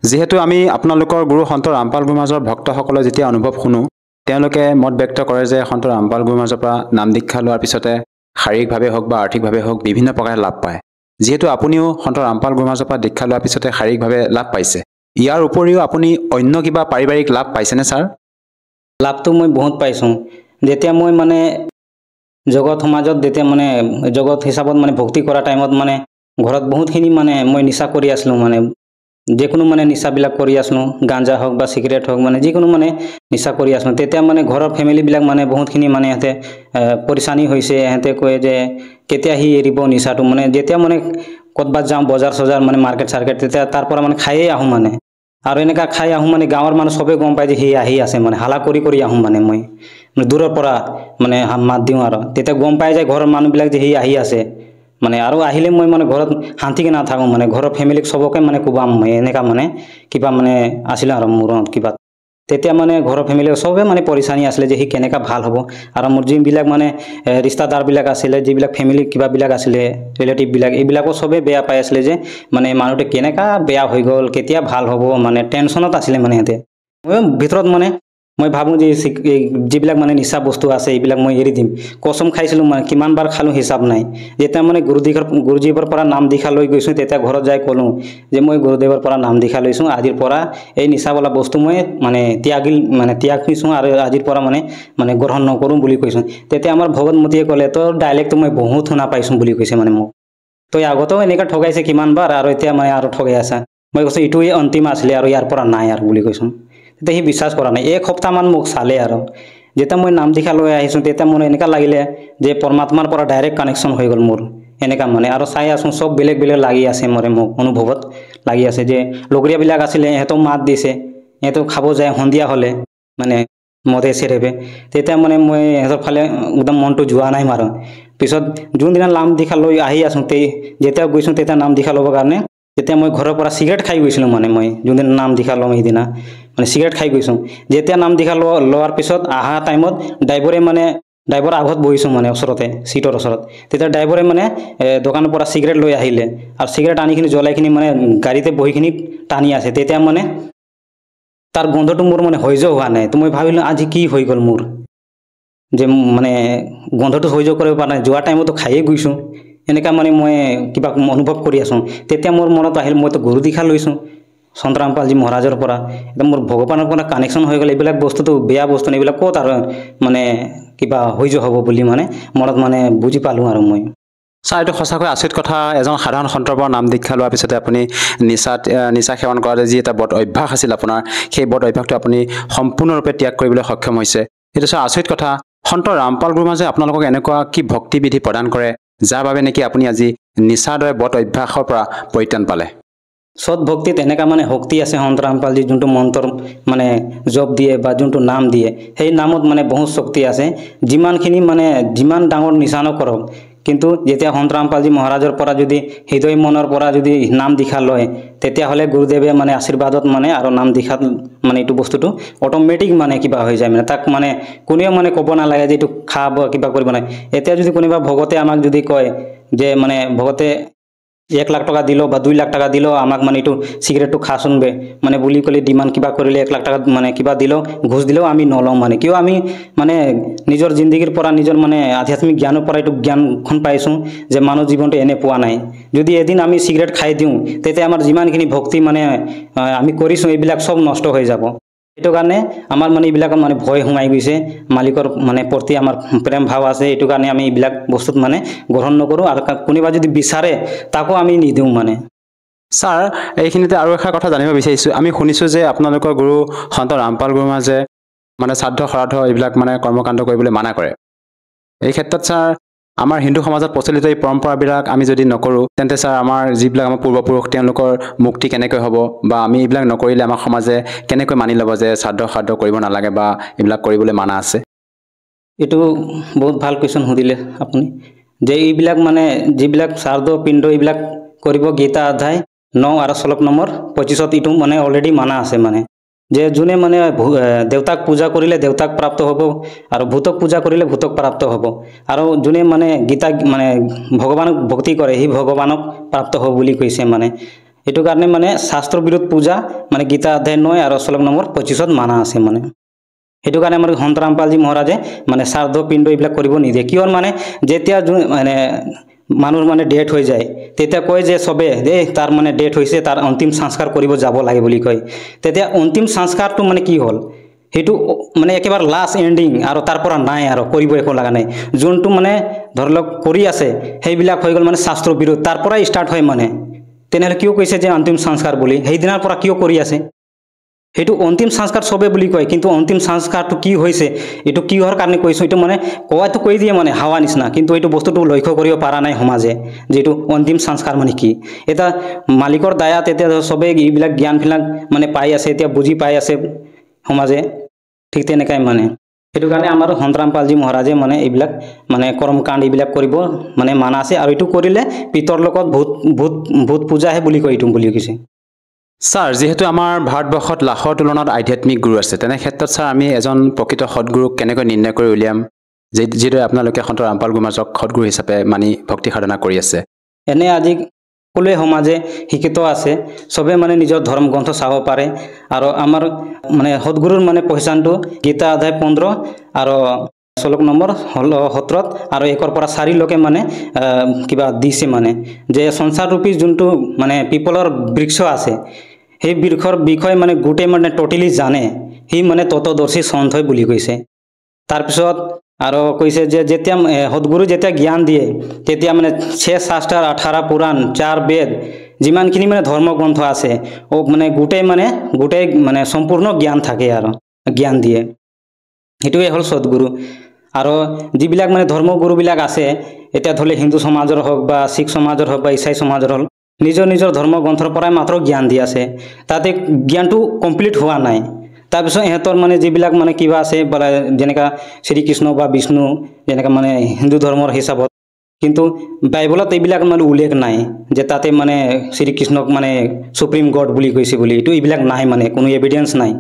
যিহেতু আমি আপোনালোকৰ গুৰু সন্ত ৰামপাল গুৰুমাজৰ ভক্তসকলে যেতিয়া অনুভৱ শুনো তেওঁলোকে মত ব্যক্ত কৰে যে সন্ত ৰামপাল গুৰুমাজৰ পৰা নাম দীক্ষা লোৱাৰ পিছতে শাৰীৰিকভাৱে হওক বা আৰ্থিকভাৱে হওক বিভিন্ন প্ৰকাৰে লাভ পায় যিহেতু আপুনিও সন্ত ৰামপাল গুৰুমাজৰ পৰা দীক্ষা লোৱাৰ পিছতে শাৰীৰিকভাৱে লাভ পাইছে ইয়াৰ উপৰিও আপুনি অন্য কিবা পাৰিবাৰিক লাভ পাইছেনে ছাৰ লাভটো মই বহুত পাইছোঁ যেতিয়া মই মানে জগত সমাজত যেতিয়া মানে জগত হিচাপত মানে ভক্তি কৰা টাইমত মানে ঘৰত বহুতখিনি মানে মই নিচা কৰি আছিলোঁ মানে যিকোনো মানে নিচাবিলাক কৰি আছিলোঁ গাঞ্জা হওক বা চিগাৰেট হওক মানে যিকোনো মানে নিচা কৰি আছিলোঁ তেতিয়া মানে ঘৰৰ ফেমিলিবিলাক মানে বহুতখিনি মানে ইহঁতে পৰিচানী হৈছে ইহঁতে কয় যে কেতিয়া সি এৰিব নিচাটো মানে যেতিয়া মানে ক'ৰবাত যাওঁ বজাৰ চজাৰ মানে মাৰ্কেট চাৰ্কেট তেতিয়া তাৰ পৰা মানে খায়েই আহোঁ মানে আৰু এনেকুৱা খাই আহোঁ মানে গাঁৱৰ মানুহ চবেই গম পায় যে সি আহি আছে মানে হালা কৰি আহোঁ মানে মই দূৰৰ পৰা মানে মাত দিওঁ আৰু তেতিয়া গম পাই যায় ঘৰৰ মানুহবিলাক যে সি আহি আছে মানে আৰু আহিলে মই মানে ঘৰত শান্তিকে নাথাকোঁ মানে ঘৰৰ ফেমিলিক চবকে মানে কোবাম মই এনেকুৱা মানে কিবা মানে আছিলে আৰু মূৰত কিবা তেতিয়া মানে ঘৰৰ ফেমিলি চবে মানে পৰিচানী আছিলে যে সি কেনেকুৱা ভাল হ'ব আৰু মোৰ যিবিলাক মানে ৰিষ্টাদাৰবিলাক আছিলে যিবিলাক ফেমিলি কিবাবিলাক আছিলে ৰিলেটিভবিলাক এইবিলাকো চবেই বেয়া পাই আছিলে যে মানে মানুহটো কেনেকুৱা বেয়া হৈ গ'ল কেতিয়া ভাল হ'ব মানে টেনশ্যনত আছিলে মানে সিহঁতে মই ভিতৰত মানে মই ভাবোঁ যে যিবিলাক মানে নিচা বস্তু আছে এইবিলাক মই এৰি দিম কচম খাইছিলোঁ মানে কিমানবাৰ খালোঁ হিচাপ নাই যেতিয়া মানে গুৰুজীৰ পৰা নাম দীক্ষা লৈ গৈছোঁ তেতিয়া ঘৰত যাই ক'লোঁ যে মই গুৰুদেৱৰ পৰা নাম দীক্ষা লৈছোঁ আজিৰ পৰা এই নিচাৱালা বস্তু মই মানে ত্যাগ দিছোঁ আৰু আজিৰ পৰা মানে গ্ৰহণ নকৰোঁ বুলি কৈছোঁ তেতিয়া আমাৰ ভগৱতমতীয়ে ক'লে তোৰ ডাইলেক্টটো মই বহুত শুনা পাইছোঁ বুলি কৈছে মানে মোক তই আগতেও এনেকুৱা ঠগাইছে কিমানবাৰ আৰু এতিয়া মানে আৰু ঠগাই আছা মই কৈছোঁ এইটোৱে অন্তিম আছিলে আৰু ইয়াৰ পৰা নাই আৰু বুলি কৈছোঁ তেতিয়া সি বিশ্বাস কৰা নাই এসপ্তাহমান মোক চালে আৰু যেতিয়া মই নাম দীক্ষা লৈ আহিছোঁ তেতিয়া মোৰ এনেকুৱা লাগিলে যে পৰমাত্মাৰ পৰা ডাইৰেক্ট কানেকশ্যন হৈ গ'ল মোৰ এনেকা মানে আৰু চাই আছোঁ চব বেলেগ বেলেগ লাগি আছে মৰে মোক অনুভৱত লাগি আছে যে লগৰীয়াবিলাক আছিলে সিহঁতক মাত দিছে সিহঁতক খাব যায় সন্ধিয়া হ'লে মানে মদে চেৰেবে তেতিয়া মানে মই সিহঁতৰ ফালে একদম মনটো যোৱা নাই মাৰো পিছত যোনদিনা নাম দীক্ষা লৈ আহি আছোঁ যেতিয়া গৈছোঁ তেতিয়া নাম দীক্ষা ল'বৰ কাৰণে তেতিয়া মই ঘৰৰ পৰা চিগাৰেট খাই গৈছিলোঁ মানে মই যোনদিনা নাম দীক্ষা ল'ম সেইদিনা মানে চিগাৰেট খাই গৈছোঁ যেতিয়া নাম দীক্ষা লোৱাৰ পিছত অহা টাইমত ড্ৰাইভাৰ আগত বহিছোঁ মানে ওচৰতে চিটৰ ওচৰত তেতিয়া ড্ৰাইভাৰে মানে দোকানৰ পৰা চিগাৰেট লৈ আহিলে আৰু চিগাৰেট আনিখিনি জ্বলাইখিনি মানে গাড়ীতে বহিখিনি টানি আছে তেতিয়া মানে তাৰ গোন্ধটো মোৰ মানে সহ্য হোৱা নাই তো মই ভাবিলোঁ আজি কি হৈ গ'ল মোৰ যে মানে গোন্ধটো সহ্য কৰিব পৰা নাই যোৱা টাইমতো খায়ে গৈছোঁ এনেকা মানে মই কিবা অনুভৱ কৰি আছোঁ তেতিয়া মোৰ মনত আহিল মইতো গুৰু দীক্ষা লৈছোঁ সন্ত ৰামপালজী মহাৰাজৰ পৰা এতিয়া মোৰ ভগৱানৰ পৰা কানেকশ্যন হৈ গ'ল এইবিলাক বস্তুটো বেয়া বস্তু নাই এইবিলাক ক'ত আৰু মানে কিবা সহ্য হ'ব বুলি মানে মনত মানে বুজি পালোঁ আৰু মই ছাৰ এইটো সঁচাকৈ আচৰিত কথা এজন সাধাৰণ সন্তৰ পৰা নাম দীক্ষা লোৱাৰ পিছতে আপুনি নিচা সেৱন কৰাৰ যি এটা বদ অভ্যাস আছিল আপোনাৰ সেই বদ অভ্যাসটো আপুনি সম্পূৰ্ণৰূপে ত্যাগ কৰিবলৈ সক্ষম হৈছে এইটো ছাৰ আচৰিত কথা সন্ত ৰামপাল গুৰুমাজে আপোনালোকক এনেকুৱা কি ভক্তিবিধি প্ৰদান কৰে যাৰ বাবে নেকি আপুনি আজি নিচাৰ দৰে বদ অভ্যাসৰ পৰা পৰিত্ৰাণ পালে সৎ ভক্তিত এনেকা মানে শক্তি আছে সন্ত ৰামপালজী যোনটো মন্ত্ৰ মানে জপ দিয়ে বা যোনটো নাম দিয়ে সেই নামত মানে বহুত শক্তি আছে যিমান ডাঙৰ নিচা নকৰক কিন্তু যেতিয়া সন্ত ৰামপালজী মহাৰাজৰ পৰা যদি হৃদয় মনৰ পৰা যদি নাম দীক্ষা লয় তেতিয়াহ'লে গুৰুদেৱে মানে আশীৰ্বাদত মানে আৰু নাম দীক্ষাত মানে এইটো বস্তুটো অট'মেটিক মানে কিবা হৈ যায় মানে তাক মানে কোনেও মানে ক'ব নালাগে যে এইটো খাব কিবা কৰিব নাই এতিয়া যদি কোনোবা ভগতে আমাক যদি কয় যে মানে ভগতে 1 লাখ টকা দিলো বা 2 লাখ টাকা দিলো আমাক মানে এইটো সিগাৰেটটো খা শুনবে মানে বুলি ক'লে ডিমান্ড কিবা কৰিলে 1 লাখ টাকা মানে কিবা দিলো ঘুষ দিলেও আমি নলওঁ মানে কিয় আমি মানে নিজৰ জিন্দগীৰ পৰা নিজৰ মানে আধ্যাত্মিক জ্ঞানৰ পৰা এইটো জ্ঞানখন পাইছোঁ যে মানৱ জীৱনটো এনে পোৱা নাই যদি এদিন আমি সিগাৰেট খাই দিওঁ তেতিয়া আমাৰ যিমানখিনি ভক্তি মানে আমি কৰিছোঁ এইবিলাক সব নষ্ট হৈ যাব এইটো কাৰণে আমাৰ মানে এইবিলাকত মানে ভয় সোমাই গৈছে মালিকৰ মানে প্ৰতি আমাৰ প্ৰেম ভাৱ আছে এইটো কাৰণে আমি এইবিলাক বস্তুত মানে গ্ৰহণ নকৰোঁ আৰু কোনোবা যদি বিচাৰে তাকো আমি নিদিওঁ মানে ছাৰ এইখিনিতে আৰু এটা কথা জানিব বিচাৰিছোঁ আমি শুনিছোঁ যে আপোনালোকৰ গুৰু সন্ত ৰামপাল গুৰুমাজে মানে শ্ৰাদ্ধ শ্ৰাদ্ধ এইবিলাক মানে কৰ্মকাণ্ড কৰিবলৈ মানা কৰে এই ক্ষেত্ৰত ছাৰ আমাৰ হিন্দু সমাজত প্ৰচলিত এই পৰম্পৰাবিলাক আমি যদি নকৰোঁ তেন্তে ছাৰ আমাৰ যিবিলাক আমাৰ পূৰ্বপুৰুষ তেওঁলোকৰ মুক্তি কেনেকৈ হ'ব বা আমি এইবিলাক নকৰিলে আমাৰ সমাজে কেনেকৈ মানি ল'ব যে শ্ৰাদ্ধ কৰিব নালাগে বা এইবিলাক কৰিবলৈ মানা আছে এইটো বহুত ভাল কুৱেশ্যন সুধিলে আপুনি যে এইবিলাক মানে যিবিলাক শ্ৰাদ্ধ পিণ্ড এইবিলাক কৰিব গীতা অধ্যায় 9 আৰু শ্লোক নম্বৰ 25 এইটো মানে অলৰেডি মানা আছে মানে যে যোনে মানে দেৱতাক পূজা কৰিলে দেৱতাক প্ৰাপ্ত হ'ব আৰু ভূতক পূজা কৰিলে ভূতক প্ৰাপ্ত হ'ব আৰু যোনে মানে গীতা মানে ভগৱানক ভক্তি কৰে সেই ভগৱানক প্ৰাপ্ত হ'ব বুলি কৈছে মানে এইটো কাৰণে মানে শাস্ত্ৰ বিৰোধ পূজা মানে গীতা অধ্যায় 9 আৰু শ্লোক নম্বৰ 25 মানা আছে মানে সেইটো কাৰণে আমাৰ সন্ত ৰামপালজী মহাৰাজে মানে শ্ৰাদ্ধ পিণ্ড এইবিলাক কৰিব নিদিয়ে কিয় মানে যেতিয়া মানে মানুহৰ মানে ডেথ হৈ যায় তেতিয়া কয় যে সবে তাৰ মানে ডেথ হৈছে তাৰ অন্তিম সংস্কাৰ কৰিব যাব লাগে বুলি কয় তেতিয়া অন্তিম সংস্কাৰটো মানে কি হ'ল সেইটো মানে একেবাৰে লাষ্ট এণ্ডিং আৰু তাৰ পৰা নাই আৰু কৰিব একো লগা নাই যোনটো মানে ধৰি লওক কৰি আছে সেইবিলাক হৈ গ'ল মানে শাস্ত্ৰ বিৰোধ তাৰ পৰাই ষ্টাৰ্ট হয় মানে তেনেহ'লে কিয় কৈছে যে অন্তিম সংস্কাৰ বুলি সেইদিনাৰ পৰা কিয় কৰি আছে সেইটো অন্তিম সংস্কাৰ সবে বুলি কয় কিন্তু অন্তিম সংস্কাৰটো কি হৈছে এইটো কিহৰ কাৰণে কৈছোঁ এইটো মানে কোৱাটো কৈ দিয়ে মানে হাৱা নিচিনা কিন্তু এইটো বস্তুটো লক্ষ্য কৰিব পৰা নাই সমাজে যে এইটো অন্তিম সংস্কাৰ মানে কি এটা মালিকৰ দয়াত এতিয়া সবে এইবিলাক জ্ঞানবিলাক মানে পাই আছে এতিয়া বুজি পাই আছে সমাজে ঠিক তেনেকাই মানে সেইটো কাৰণে আমাৰ সন্ত ৰামপালজী মহাৰাজে মানে এইবিলাক মানে কৰ্মকাণ্ড এইবিলাক কৰিব মানে মানা আছে আৰু এইটো কৰিলে পিতৰ লগত ভূত পূজাহে বুলি কয় এইটো বুলি কৈছে ছাৰ যিহেতু আমাৰ ভাৰতবৰ্ষত লাখৰ তুলনাত আধ্যাত্মিক গুৰু আছে তেনে ক্ষেত্ৰত ছাৰ আমি এজন প্ৰকৃত সৎগুৰুক কেনেকৈ নিৰ্ণয় কৰি উলিয়াম যিদৰে আপোনালোকে সন্ত ৰামপাল গুৰুমাজক সৎগুৰু হিচাপে মানি ভক্তি সাধনা কৰি আছে এনে আজি সকলোৱে সমাজে শিক্ষিত আছে সবে মানে নিজৰ ধৰ্ম গ্ৰন্থ চাব পাৰে আৰু আমাৰ মানে সৎগুৰুৰ মানে পহচানটো গীতা অধ্যায় 15 আৰু শ্লোক নম্বৰ 17 আৰু 1 পৰা 4 লৈকে মানে কিবা দিছে মানে যে সংসাৰৰূপী যোনটো মানে পিপলৰ বৃক্ষ আছে সেই বৃক্ষৰ বিষয়ে মানে গোটেই মানে টোটেলি জানে সি মানে তত্ত্বদৰ্শী সন্ত হয় বুলি কৈছে তাৰপিছত আৰু কৈছে যে যেতিয়া সৎগুৰু যেতিয়া জ্ঞান দিয়ে তেতিয়া মানে 6 শাস্ত্ৰ 18 পুৰাণ 4 বেদ যিমানখিনি মানে ধৰ্মগ্ৰন্থ আছে ও মানে গোটেই মানে সম্পূৰ্ণ জ্ঞান থাকে আৰু জ্ঞান দিয়ে সেইটোৱে হ'ল সৎগুৰু আৰু যিবিলাক মানে ধৰ্মগুৰুবিলাক আছে এতিয়া ধৰি হিন্দু সমাজৰ হওক বা শিখ সমাজৰ হওক বা ইছাই সমাজৰ হওক নিজৰ নিজৰ ধৰ্মগ্ৰন্থৰ পৰাই মাত্ৰ জ্ঞান দি আছে তাতে জ্ঞানটো কমপ্লিট হোৱা নাই তাৰপিছত ইহঁতৰ মানে যিবিলাক মানে কিবা আছে বোলে যেনেকা শ্ৰীকৃষ্ণ বা বিষ্ণু যেনেকা মানে হিন্দু ধৰ্মৰ হিচাপত কিন্তু বাইবলত এইবিলাক মানে উল্লেখ নাই যে তাতে মানে শ্ৰীকৃষ্ণক মানে সুপ্ৰিম গড বুলি কৈছে বুলি এইটো এইবিলাক নাই মানে কোনো এভিডেন্স নাই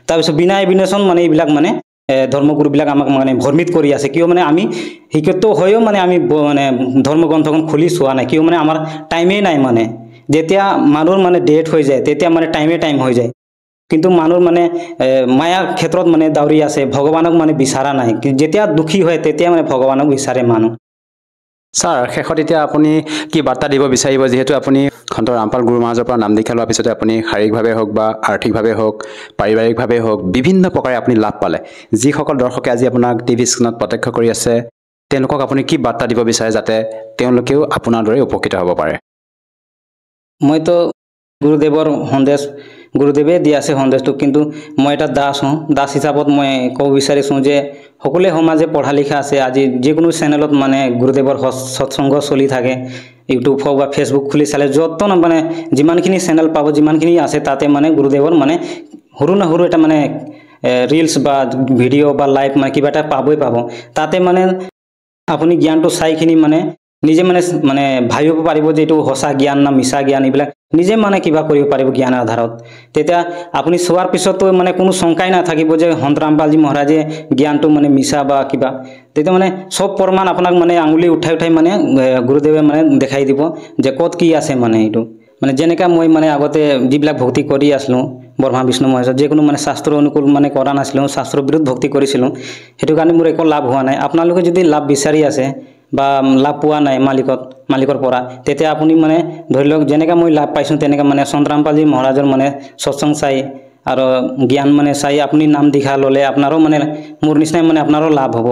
তাৰপিছত বিনা এভিডেন্সন মানে এইবিলাক মানে ধৰ্মগুৰুবিলাক আমাক মানে ভ্ৰমিত কৰি আছে কিয় মানে আমি শিক্ষিত হৈও মানে আমি মানে ধৰ্মগ্ৰন্থখন খুলি চোৱা নাই কিয় মানে আমাৰ টাইমেই নাই মানে যেতিয়া মানুহৰ মানে ডেথ হৈ যায় তেতিয়া মানে টাইম হৈ যায় কিন্তু মানুহৰ মানে মায়াৰ ক্ষেত্ৰত মানে দাউৰি আছে ভগৱানক মানে বিচাৰা নাই যেতিয়া দুখী হয় তেতিয়া মানে ভগৱানক বিচাৰে মানুহ ছাৰ শেষত এতিয়া আপুনি কি বাৰ্তা দিব বিচাৰিব যিহেতু আপুনি সন্ত ৰামপাল গুৰু মহাৰাজৰ পৰা নাম দীক্ষা লোৱাৰ পিছতে আপুনি শাৰীৰিকভাৱে হওক বা আৰ্থিকভাৱে হওক পাৰিবাৰিকভাৱে হওক বিভিন্ন প্ৰকাৰে আপুনি লাভ পালে যিসকল দৰ্শকে আজি আপোনাক টিভি স্ক্ৰীণত প্ৰত্যক্ষ কৰি আছে তেওঁলোকক আপুনি কি বাৰ্তা দিব বিচাৰে যাতে তেওঁলোকেও আপোনাৰ দৰে উপকৃত হ'ব পাৰে মইতো গুৰুদেৱৰ সন্দেশ গুৰুদেৱে দি আছে সন্দেশটো কিন্তু মই এটা দাস হওঁ দাস হিচাপত মই ক'ব বিচাৰিছোঁ যে সকলোৱে সমাজে পঢ়া লিখা আছে আজি যিকোনো চেনেলত মানে গুৰুদেৱৰ সৎসংগ চলি থাকে ইউটিউব হওক বা ফেচবুক খুলি চালে যত মানে যিমানখিনি চেনেল পাব যিমানখিনি আছে তাতে মানে গুৰুদেৱৰ মানে সৰু না সৰু এটা মানে ৰিলছ বা ভিডিঅ' বা লাইভ মানে কিবা এটা পাবই পাব তাতে মানে আপুনি জ্ঞানটো চাইখিনি মানে নিজে মানে ভাবিব পাৰিব যে এইটো সঁচা জ্ঞান না মিছা জ্ঞান এইবিলাক নিজে মানে কিবা কৰিব পাৰিব জ্ঞানৰ আধাৰত তেতিয়া আপুনি চোৱাৰ পিছতো মানে কোনো শংকাই নাথাকিব যে সন্ত ৰামপালজী মহাৰাজে জ্ঞানটো মানে মিছা বা কিবা তেতিয়া মানে সব প্ৰমাণ আপোনাক মানে আঙুলি উঠাই মানে গুৰুদেৱে মানে দেখাই দিব যে ক'ত কি আছে মানে এইটো মানে যেনেকা মই মানে আগতে যিবিলাক ভক্তি কৰি আছিলোঁ ব্ৰহ্মা বিষ্ণু মহেশ্বৰ যিকোনো মানে শাস্ত্ৰ অনুকূল মানে কৰা নাছিলোঁ শাস্ত্ৰৰ বিৰুদ্ধ ভক্তি কৰিছিলোঁ সেইটো কাৰণে মোৰ একো লাভ হোৱা নাই আপোনালোকে যদি লাভ বিচাৰি আছে বা লাভ পোৱা নাই মালিকৰ পৰা তেতিয়া আপুনি মানে ধৰি লওক যেনেকা মই লাভ পাইছোঁ তেনেকা মানে সন্ত ৰামপালজী মহাৰাজৰ মানে সৎসংগ চাই আৰু জ্ঞান মানে চাই আপুনি নাম দীক্ষা ল'লে আপোনাৰো মানে মোৰ নিচিনাই মানে আপোনাৰো লাভ হ'ব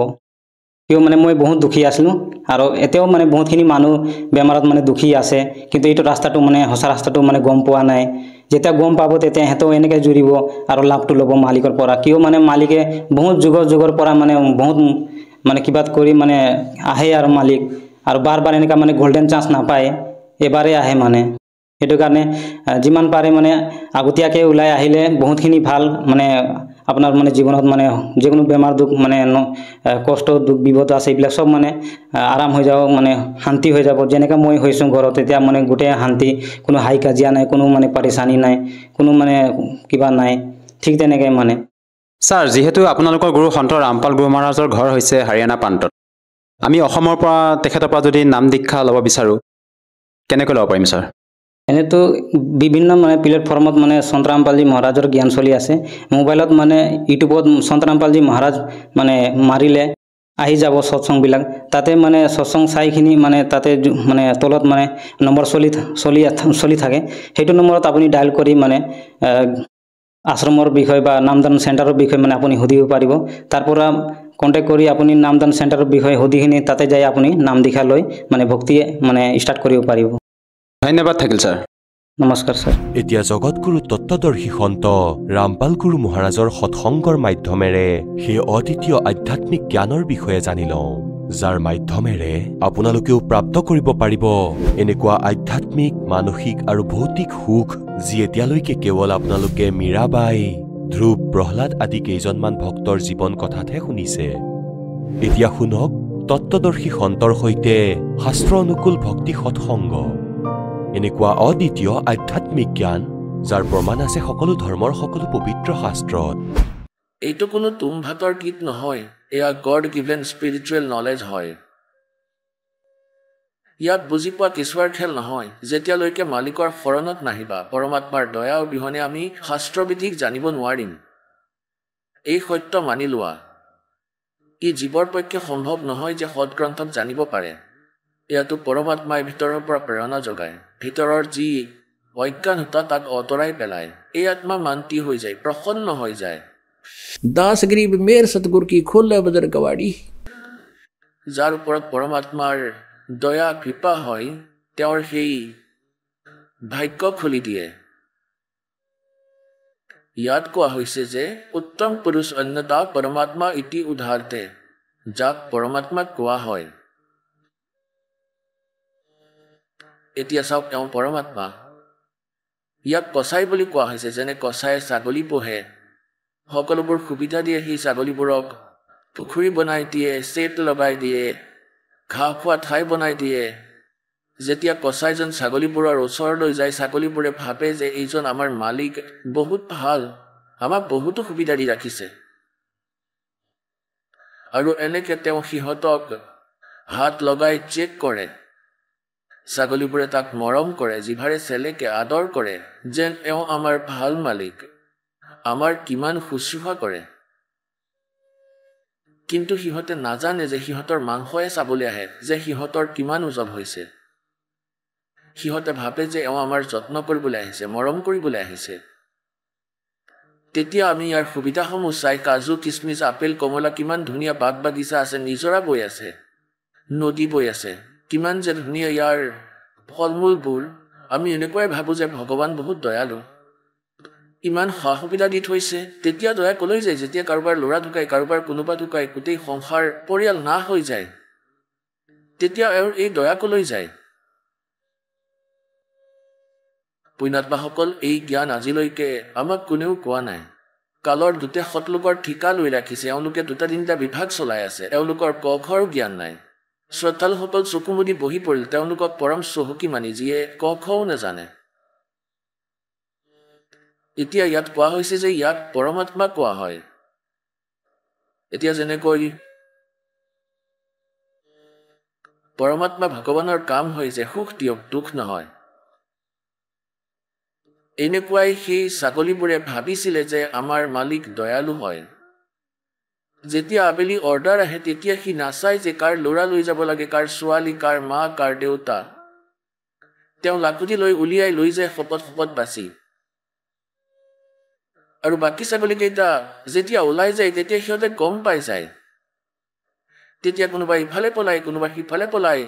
কিয় মানে মই বহুত দুখী আছিলোঁ আৰু এতিয়াও মানে বহুতখিনি মানুহ বেমাৰত মানে দুখী আছে কিন্তু এইটো ৰাস্তাটো মানে সঁচা ৰাস্তাটো মানে গম পোৱা নাই যেতিয়া গম পাব তেতিয়া সিহঁতেও এনেকৈ জুৰিব আৰু লাভটো ল'ব মালিকৰ পৰা কিয় মানে মালিকে বহুত যুগৰ পৰা মানে বহুত মানে কিবাত কৰি মানে আহে আৰু মালিক আৰু বাৰ এনেকুৱা মানে গোল্ডেন চান্স নাপায় এবাৰে আহে মানে সেইটো কাৰণে যিমান পাৰে মানে আগতীয়াকৈ ওলাই আহিলে বহুতখিনি ভাল মানে আপোনাৰ মানে জীৱনত মানে যিকোনো বেমাৰ দুখ মানে কষ্ট দুখ বিপদ আছে এইবিলাক সব মানে আৰাম হৈ যাব মানে শান্তি হৈ যাব যেনেকৈ মই হৈছোঁ ঘৰত তেতিয়া মানে গোটেই শান্তি কোনো হাই কাজিয়া নাই কোনো মানে পাৰেচানী নাই কোনো মানে কিবা নাই ঠিক তেনেকৈ মানে ছাৰ যিহেতু আপোনালোকৰ গুৰু সন্ত ৰামপাল গুৰু মহাৰাজৰ ঘৰ হৈছে হাৰিয়ানা প্ৰান্তত আমি অসমৰ পৰা তেখেতৰ পৰা যদি নাম দীক্ষা ল'ব বিচাৰোঁ কেনেকৈ ল'ব পাৰিম ছাৰ এনেতো বিভিন্ন মানে প্লেটফৰ্মত মানে সন্ত ৰামপালজী মহাৰাজৰ জ্ঞান চলি আছে মোবাইলত মানে ইউটিউবত সন্ত ৰামপালজী মহাৰাজ মানে মাৰিলে আহি যাব সৎসংগবিলাক তাতে মানে সৎসং চাইখিনি মানে তাতে মানে তলত মানে নম্বৰ চলি থাকে সেইটো নম্বৰত আপুনি ডায়েল কৰি মানে আশ্ৰমৰ বিষয় বা নামদান চেণ্টাৰৰ বিষয়ে মানে আপুনি সুধিব পাৰিব তাৰ পৰা কণ্টেক্ট কৰি আপুনি নামদান চেণ্টাৰৰ বিষয়ে সুধিখিনি তাতে যাই আপুনি নাম দীক্ষা লৈ মানে ভক্তি মানে ষ্টাৰ্ট কৰিব পাৰিব ধন্যবাদ থাকিল ছাৰ নমস্কাৰ ছাৰ এতিয়া জগতগুৰু তত্ত্বদৰ্শী সন্ত ৰামপাল গুৰু মহাৰাজৰ সৎসংগৰ মাধ্যমেৰে সেই অদ্বিতীয় আধ্যাত্মিক জ্ঞানৰ বিষয়ে জানি লওঁ যাৰ মাধ্যমেৰে আপোনালোকেও প্ৰাপ্ত কৰিব পাৰিব এনেকুৱা আধ্যাত্মিক মানসিক আৰু ভৌতিক সুখ যি এতিয়ালৈকে কেৱল আপোনালোকে মীৰাবাই ধ্ৰুৱ প্ৰহ্লাদ আদি কেইজনমান ভক্তৰ জীৱন কথাতহে শুনিছে এতিয়া শুনক তত্ত্বদৰ্শী সন্তৰ সৈতে শাস্ত্ৰ অনুকূল ভক্তি সৎসংগ এনেকুৱা অদ্বিতীয় আধ্যাত্মিক জ্ঞান যাৰ প্ৰমাণ আছে সকলো ধৰ্মৰ সকলো পবিত্ৰ শাস্ত্ৰত এইটো কোনো ভাতৰ গীত নহয় এয়া গড গিভেন স্পিৰিচুৱেল নলেজ হয় ইয়াত বুজি পোৱা কেঁচুৱাৰ খেল নহয় যেতিয়ালৈকে মালিকৰ শৰণত নাহিবা পৰমাত্মাৰ দয়া অবিহনে আমি শাস্ত্ৰবিধিক জানিব নোৱাৰিম এই সত্য মানি লোৱা ই জীৱৰ পক্ষে সম্ভৱ নহয় যে সৎগ্ৰন্থক জানিব পাৰে ইয়াতো পৰমাত্মাই ভিতৰৰ পৰা প্ৰেৰণা যোগায় ভিতৰৰ যি অজ্ঞানতা তাক অতৰাই পেলায় এই আত্মা মান্তি হৈ যায় প্ৰসন্ন হৈ যায় दास गरीब मेर सतगुर की खोले बदर कवाड़ी যাৰ ওপৰত পৰমাত্মাৰ দয়া কৃপা হয় তেওঁৰ সেই ভাগ্য খুলি দিয়ে ইয়াত কোৱা হৈছে যে উত্তম পুৰুষ অন্যতা পৰমাত্মা ইতি উদাহৰতে যাক পৰমাত্মাক কোৱা হয়। এতিয়া চাওক তেওঁ পৰমাত্মা। ইয়াক কচাই বুলি কোৱা হৈছে, যেনে কচাই ছাগলী পোহে, সকলোবোৰ সুবিধা দিয়ে সেই ছাগলীবোৰক, পুখুৰী বনাই দিয়ে, ছেট লগাই দিয়ে, ঘাঁহ খোৱা ঠাই বনাই দিয়ে। যেতিয়া কচাইজন ছাগলীবোৰৰ ওচৰলৈ যায়, ছাগলীবোৰে ভাবে যে এইজন আমাৰ মালিক বহুত ভাল, আমাক বহুতো সুবিধা দি ৰাখিছে। আৰু এনেকে তেওঁ সিহঁতক হাত লগাই চেক কৰে। ছাগলীবোৰে তাক মৰম কৰে, জিভাৰে চেলেকে আদৰ কৰে, যেন এওঁ আমাৰ ভাল মালিক, আমাৰ কিমান শুশ্ৰূষা কৰে। কিন্তু সিহঁতে নাজানে যে সিহঁতৰ মাংসয়ে চাবলৈ আহে, যে সিহঁতৰ কিমান ওজন হৈছে। সিহঁতে ভাবে যে এওঁ আমাৰ যত্ন কৰিবলৈ আহিছে, মৰম কৰিবলৈ আহিছে। তেতিয়া আমি ইয়াৰ সুবিধাসমূহ চাই, কাজু, কিচমিচ, আপেল, কমলা, কিমান ধুনীয়া বাগ বাগিচা আছে, নিজৰা বৈ আছে, নদী বৈ আছে, কিমান যে ধুনীয়া ইয়াৰ ফল মূলবোৰ। আমি এনেকুৱাই ভাবোঁ যে ভগৱান বহুত দয়ালু, ইমান সা সুবিধা দি থৈছে। তেতিয়া দয়া কলৈ যায়? যেতিয়া কাৰোবাৰ ল'ৰা ঢুকায়, কাৰোবাৰ কোনোবা ঢুকায়, গোটেই সংসাৰ পৰিয়াল নাশ হৈ যায়, তেতিয়া এই দয়া কলৈ যায়? পুণ্যাত্মাসকল, এই জ্ঞান আজিলৈকে আমাক কোনেও কোৱা নাই। কালৰ দূতে সৎলোকৰ ঠিকা লৈ ৰাখিছে, এওঁলোকে 2-3টা বিভাগ চলাই আছে, এওঁলোকৰ ক খৰ জ্ঞান নাই। শ্ৰদ্ধালুসকল চকু মুদি বহি পৰিল, তেওঁলোকক পৰম চহকী মানি, যিয়ে ক খও নাজানে। এতিয়া ইয়াত কোৱা হৈছে যে ইয়াক পৰমাত্মা কোৱা হয়। এতিয়া যেনেকৈ পৰমাত্মা ভগৱানৰ কাম হৈছে সুখ দিয়ক, দুখ নহয়। এনেকুৱাই সেই ছাগলীবোৰে ভাবিছিলে যে আমাৰ মালিক দয়ালু হয়। যেতিয়া আবেলি অৰ্ডাৰ আহে, তেতিয়া সি নাচায় যে কাৰ ল'ৰা লৈ যাব লাগে, কাৰ ছোৱালী, কাৰ মা, কাৰ দেউতা। তেওঁ লাকুটি লৈ উলিয়াই লৈ যায় শপত শপত বাচি। আৰু বাকী ছাগলীকেইটা যেতিয়া ওলাই যায়, তেতিয়া সিহঁতে গম পাই যায়। তেতিয়া কোনোবা ইফালে পলায়, কোনোবা সিফালে পলায়,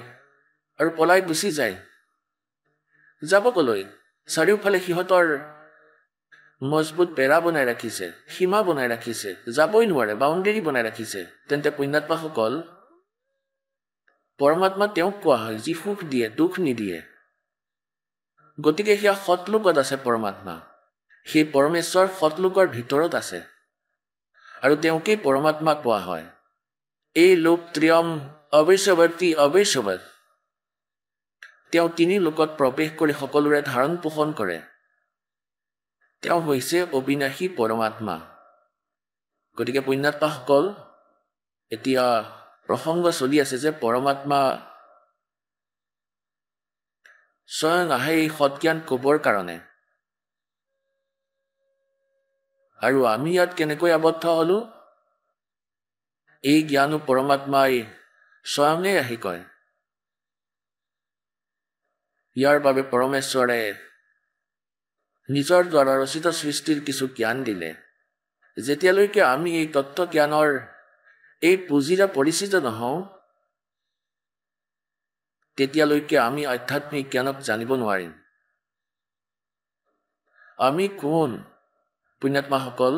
আৰু পলাই গুচি যায়। যাব কলৈ? চাৰিওফালে সিহঁতৰ মজবুত বেৰা বনাই ৰাখিছে, সীমা বনাই ৰাখিছে, যাবই নোৱাৰে, বাউণ্ডেৰী বনাই ৰাখিছে। তেন্তে পুণ্যাত্মাসকল, পৰমাত্মা তেওঁক কোৱা হয় যি সুখ দিয়ে, দুখ নিদিয়ে। গতিকে সেয়া সৎলোকত আছে পৰমাত্মা। সেই পৰমেশ্বৰ সৎলোকৰ ভিতৰত আছে, আৰু তেওঁকেই পৰমাত্মা কোৱা হয়। এই লোক ত্ৰিয়ম অৱশ্যৱৰ্তী অৱশ্যৱত, তেওঁ 3 লোকত প্ৰৱেশ কৰি সকলোৰে ধাৰণ পোষণ কৰে। তেওঁ হৈছে অবিনাশী পৰমাত্মা। গতিকে পুণ্যাত্মাসকল, এতিয়া প্ৰসংগ চলি আছে যে পৰমাত্মা স্বয়ং আহে এই সৎজ্ঞান ক'বৰ কাৰণে। আৰু আমি ইয়াত কেনেকৈ আবদ্ধ হলো? এই জ্ঞানো পৰমাত্মাই স্বয়ঙে আহি কয়। ইয়াৰ বাবে পৰমেশ্বৰে নিজৰ দ্বাৰা ৰচিত সৃষ্টিৰ কিছু জ্ঞান দিলে। যেতিয়ালৈকে আমি এই তত্ত্ব জ্ঞানৰ এই পুঁজিৰে পৰিচিত নহওঁ, তেতিয়ালৈকে আমি আধ্যাত্মিক জ্ঞানক জানিব নোৱাৰিম। আমি কোন? পুণ্যাত্মাসকল,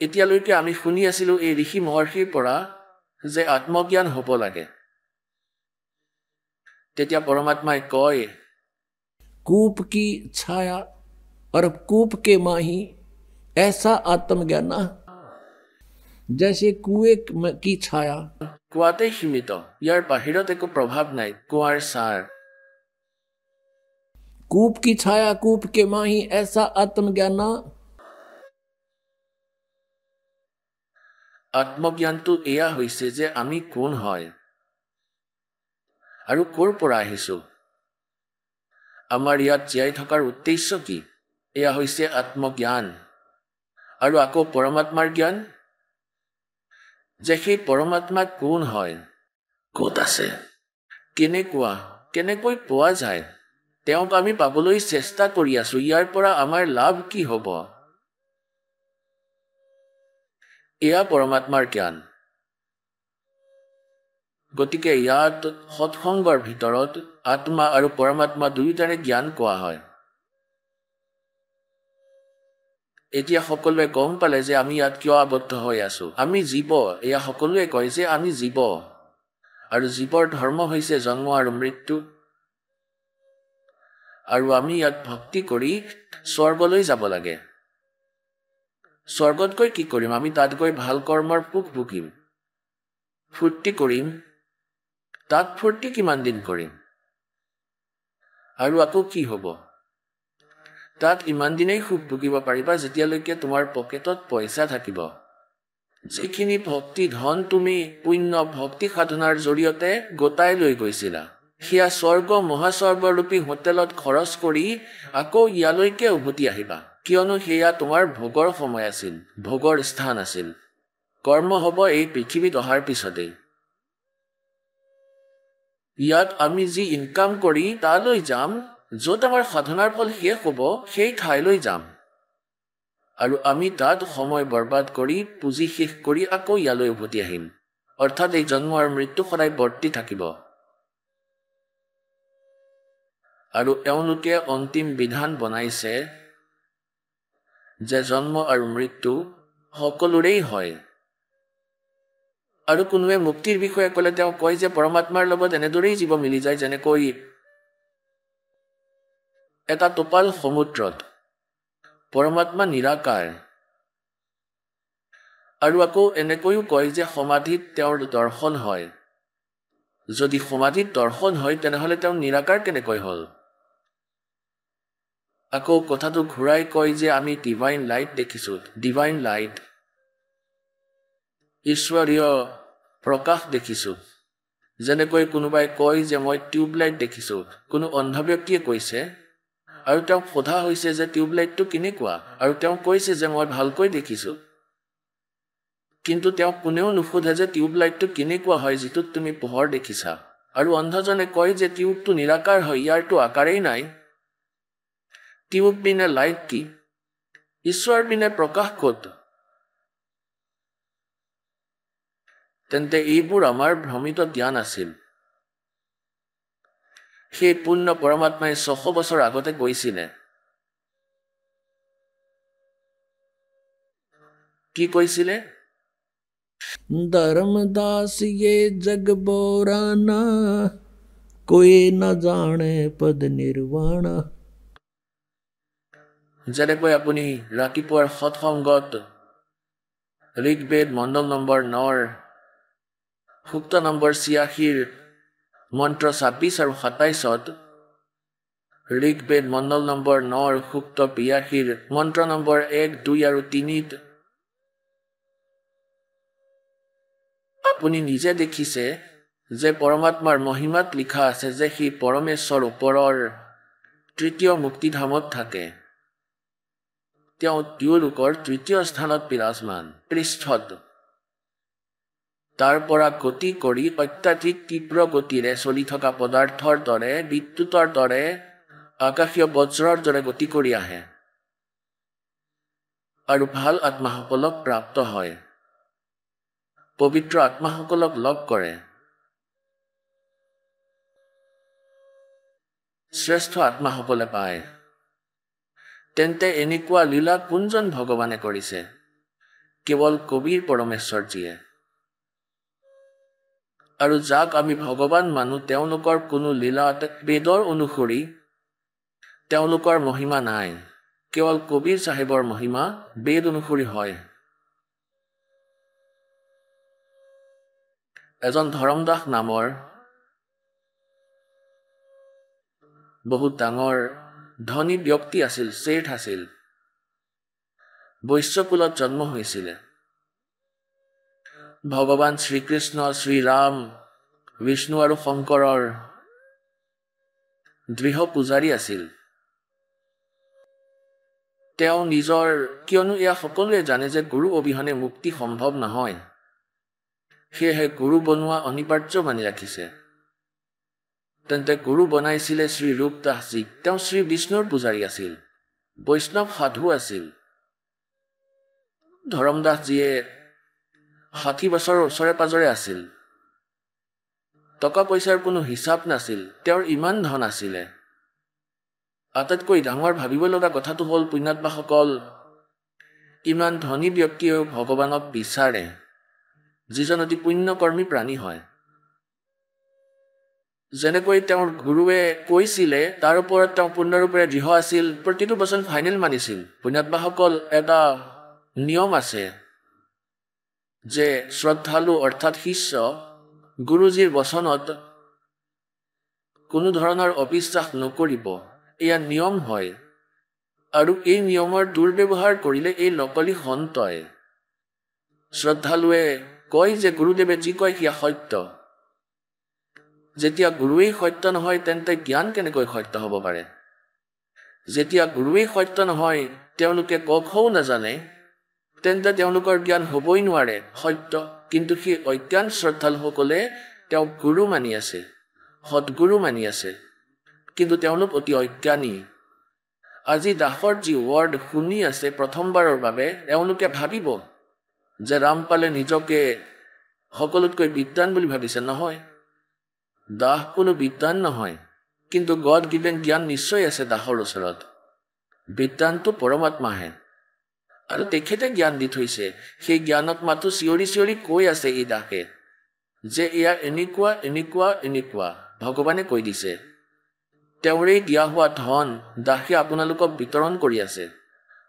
এতিয়ালৈকে আমি শুনি আছিলোঁ এই ঋষি মহৰ্ষিৰ পৰা যে আত্মজ্ঞান হ'ব লাগে। তেতিয়া পৰমাত্মাই কয়, कूप की छाया और कूप के माही ऐसा आत्मज्ञान, जैसे कुएं की छाया। কুৱাতে সীমিত, ইয়াৰ বাহিৰত একো প্ৰভাৱ নাই, কুৱাৰ ছাৰ। कूप की छाया कूप के माही ऐसा आत्मज्ञान, আত্মজ্ঞানটো এয়া হৈছে যে আমি কোন হয় আৰু ক'ৰ পৰা আহিছোঁ, আমাৰ ইয়াত জীয়াই থকাৰ উদ্দেশ্য কি। এয়া হৈছে আত্মজ্ঞান। আৰু আকৌ পৰমাত্মাৰ জ্ঞান, যে সেই পৰমাত্মা কোন হয়, ক'ত আছে, কেনেকৈ পোৱা যায়, তেওঁক আমি পাবলৈ চেষ্টা কৰি আছোঁ। ইয়াৰ পৰা আমাৰ লাভ কি হ'ব? এয়া পৰমাত্মাৰ জ্ঞান। গতিকে ইয়াত সৎসংগৰ ভিতৰত আত্মা আৰু পৰমাত্মা দুয়োটাৰে জ্ঞান কোৱা হয়। এতিয়া সকলোৱে গম পালে যে আমি ইয়াত কিয় আবদ্ধ হৈ আছো আমি জীৱ এয়া সকলোৱে কয় যে আমি জীৱ আৰু জীৱৰ ধৰ্ম হৈছে জন্ম আৰু মৃত্যু আৰু আমি ইয়াত ভক্তি কৰি স্বৰ্গলৈ যাব লাগে স্বৰ্গত গৈ কি কৰিম আমি তাত গৈ ভাল কৰ্মৰ সুখ ভুগিম ফূৰ্তি কৰিম তাত ফূৰ্তি কিমান দিন কৰিম আৰু আকৌ কি হ'ব তাত ইমান দিনেই সুখ ভুগিব পাৰিবা যেতিয়ালৈকে তোমাৰ পকেটত পইচা থাকিব যিখিনি ভক্তি ধন তুমি পুণ্য ভক্তি সাধনাৰ জৰিয়তে গোটাই লৈ গৈছিলা সেয়া স্বৰ্গ মহাস্বৰ্গৰূপী হোটেলত খৰচ কৰি আকৌ ইয়ালৈকে উভতি আহিবা কিয়নো সেয়া তোমাৰ ভোগৰ সময় আছিল ভোগৰ স্থান আছিল কৰ্ম হ'ব এই পৃথিৱীত অহাৰ পিছতেই ইয়াত আমি যি ইনকাম কৰি তালৈ যাম য'ত আমাৰ সাধনাৰ ফল শেষ হ'ব সেই ঠাইলৈ যাম আৰু আমি তাত সময় বৰবাদ কৰি পুঁজি শেষ কৰি আকৌ ইয়ালৈ উভতি আহিম অৰ্থাৎ এই জন্ম আৰু মৃত্যু সদায় বৰ্তি থাকিব আৰু এওঁলোকে অন্তিম বিধান বনাইছে যে জন্ম আৰু মৃত্যু সকলোৰেই হয় আৰু কোনোৱে মুক্তিৰ বিষয়ে ক'লে তেওঁ কয় যে পৰমাত্মাৰ লগত এনেদৰেই জীৱ মিলি যায় যেনেকৈ এটা টোপাল সমুদ্ৰত পৰমাত্মা নিৰাকাৰ আৰু আকৌ এনেকৈও কয় যে সমাধিত তেওঁৰ দৰ্শন হয় যদি সমাধিত দৰ্শন হয় তেনেহ'লে তেওঁ নিৰাকাৰ কেনেকৈ হ'ল আকৌ কথাটো ঘূৰাই কয় যে আমি ডিভাইন লাইট দেখিছোঁ ডিভাইন লাইট ঈশ্বৰীয় প্ৰকাশ দেখিছোঁ যেনেকৈ কোনোবাই কয় যে মই টিউবলাইট দেখিছোঁ কোনো অন্ধ ব্যক্তিয়ে কৈছে আৰু তেওঁক সোধা হৈছে যে টিউবলাইটটো কেনেকুৱা আৰু তেওঁ কৈছে যে মই ভালকৈ দেখিছোঁ কিন্তু তেওঁক কোনেও নুসুধে যে টিউবলাইটটো কেনেকুৱা হয় যিটোত তুমি পোহৰ দেখিছা আৰু অন্ধজনে কয় যে টিউবটো নিৰাকাৰ হয় ইয়াৰটো আকাৰেই নাই টিউব বিনে লাইট কি ঈশ্বৰ বিনে প্ৰকাশ ক'ত তেন্তে এইবোৰ আমাৰ ভ্ৰমিত জ্ঞান আছিল সেই পূৰ্ণ পৰমাত্মাই 600 বছৰ আগতে কৈছিলে কি কৈছিলে धर्मदास ये जग बोराना कोई न जाने पद निर्वाणा যেনেকৈ আপুনি ৰাতিপুৱাৰ সৎসংগত ঋগ্বেদ মণ্ডল নম্বৰ 9 সূক্ত নম্বৰ 86 মন্ত্ৰ 26 আৰু 27ত ঋগ্বেদ মণ্ডল নম্বৰ 9 সূক্ত 82 মন্ত্ৰ নম্বৰ 1 2 আৰু 3ত আপুনি নিজে দেখিছে যে পৰমাত্মাৰ মহিমাত লিখা আছে যে সি পৰমেশ্বৰ ওপৰৰ তৃতীয় মুক্তিধামত থাকে তেওঁ দুয়োলোকৰ তৃতীয় স্থানত বিৰাজমান পৃষ্ঠত তাৰ পৰা গতি কৰি অত্যাধিক তীব্ৰ গতিৰে চলি থকা পদাৰ্থৰ দৰে বিদ্যুতৰ দৰে আকাশীয় বজ্ৰৰ দৰে গতি কৰি আহে আৰু ভাল আত্মাসকলক প্ৰাপ্ত হয় পবিত্ৰ আত্মাসকলক লগ কৰে শ্ৰেষ্ঠ আত্মাসকলে পায় তেন্তে এনেকুৱা লীলা কোনজন ভগৱানে কৰিছে কেৱল কবিৰ পৰমেশ্বৰজীয়ে আৰু যাক আমি ভগৱান মানো তেওঁলোকৰ কোনো লীলাত বেদৰ অনুসৰি তেওঁলোকৰ মহিমা নাই কেৱল কবিৰ চাহেবৰ মহিমা বেদ অনুসৰি হয় এজন ধৰমদাস নামৰ বহুত ডাঙৰ ধনী ব্যক্তি আছিল শ্ৰেষ্ঠ আছিল বৈশ্যকুলত জন্ম হৈছিলে ভগৱান শ্ৰীকৃষ্ণ শ্ৰীৰাম বিষ্ণু আৰু শংকৰৰ দৃঢ় পূজাৰী আছিল তেওঁ নিজৰ কিয়নো এয়া সকলোৱে জানে যে গুৰু অবিহনে মুক্তি সম্ভৱ নহয় সেয়েহে গুৰু বনোৱা অনিবাৰ্য মানি ৰাখিছে তেন্তে গুৰু বনাইছিলে শ্ৰী ৰূপ দাসজীক তেওঁ শ্ৰী বিষ্ণুৰ পূজাৰী আছিল বৈষ্ণৱ সাধু আছিল ধৰমদাসজীয়ে 60 বছৰৰ ওচৰে পাজৰে আছিল টকা পইচাৰ কোনো হিচাপ নাছিল তেওঁৰ ইমান ধন আছিলে আটাইতকৈ ডাঙৰ ভাবিব লগা কথাটো হ'ল পুণ্যাত্মাসকল কিমান ধনী ব্যক্তিয়েও ভগৱানক বিচাৰে যিজন অতি পুণ্যকৰ্মী প্ৰাণী হয় যেনেকৈ তেওঁৰ গুৰুৱে কৈছিলে তাৰ ওপৰত তেওঁ পূৰ্ণৰূপে দৃঢ় আছিল প্ৰতিটো বচন ফাইনেল মানিছিল পুণ্যাত্মাসকল এটা নিয়ম আছে যে শ্ৰদ্ধালু অৰ্থাৎ শিষ্য গুৰুজীৰ বচনত কোনো ধৰণৰ অবিশ্বাস নকৰিব এয়া নিয়ম হয় আৰু এই নিয়মৰ দুৰ্ব্যৱহাৰ কৰিলে এই নকলি সন্তই শ্ৰদ্ধালুৱে কয় যে গুৰুদেৱে যি কয় সেয়া সত্য যেতিয়া গুৰুৱেই সত্য নহয় তেন্তে জ্ঞান কেনেকৈ সত্য হ'ব পাৰে যেতিয়া গুৰুৱেই সত্য নহয় তেওঁলোকে কখও নাজানে তেন্তে তেওঁলোকৰ জ্ঞান হ'বই নোৱাৰে সত্য কিন্তু সেই অজ্ঞান শ্ৰদ্ধালুসকলে তেওঁ গুৰু মানি আছে সৎগুৰু মানি আছে কিন্তু তেওঁলোক অতি অজ্ঞানী আজি দাসৰ যি ৱৰ্ড শুনি আছে প্ৰথমবাৰৰ বাবে তেওঁলোকে ভাবিব যে ৰামপালে নিজকে সকলোতকৈ বিদ্বান বুলি ভাবিছে নহয় দাস কোনো বিদ্বান নহয় কিন্তু গড গিভেন জ্ঞান নিশ্চয় আছে দাসৰ ওচৰত বিদ্বানটো পৰমাত্মাহে আৰু তেখেতে জ্ঞান দি থৈছে সেই জ্ঞানত মাথো চিঞৰি চিঞৰি কৈ আছে এই দাসে যে এয়া এনেকুৱা এনেকুৱা এনেকুৱা ভগৱানে কৈ দিছে তেওঁৰেই দিয়া হোৱা ধন দাসে আপোনালোকক বিতৰণ কৰি আছে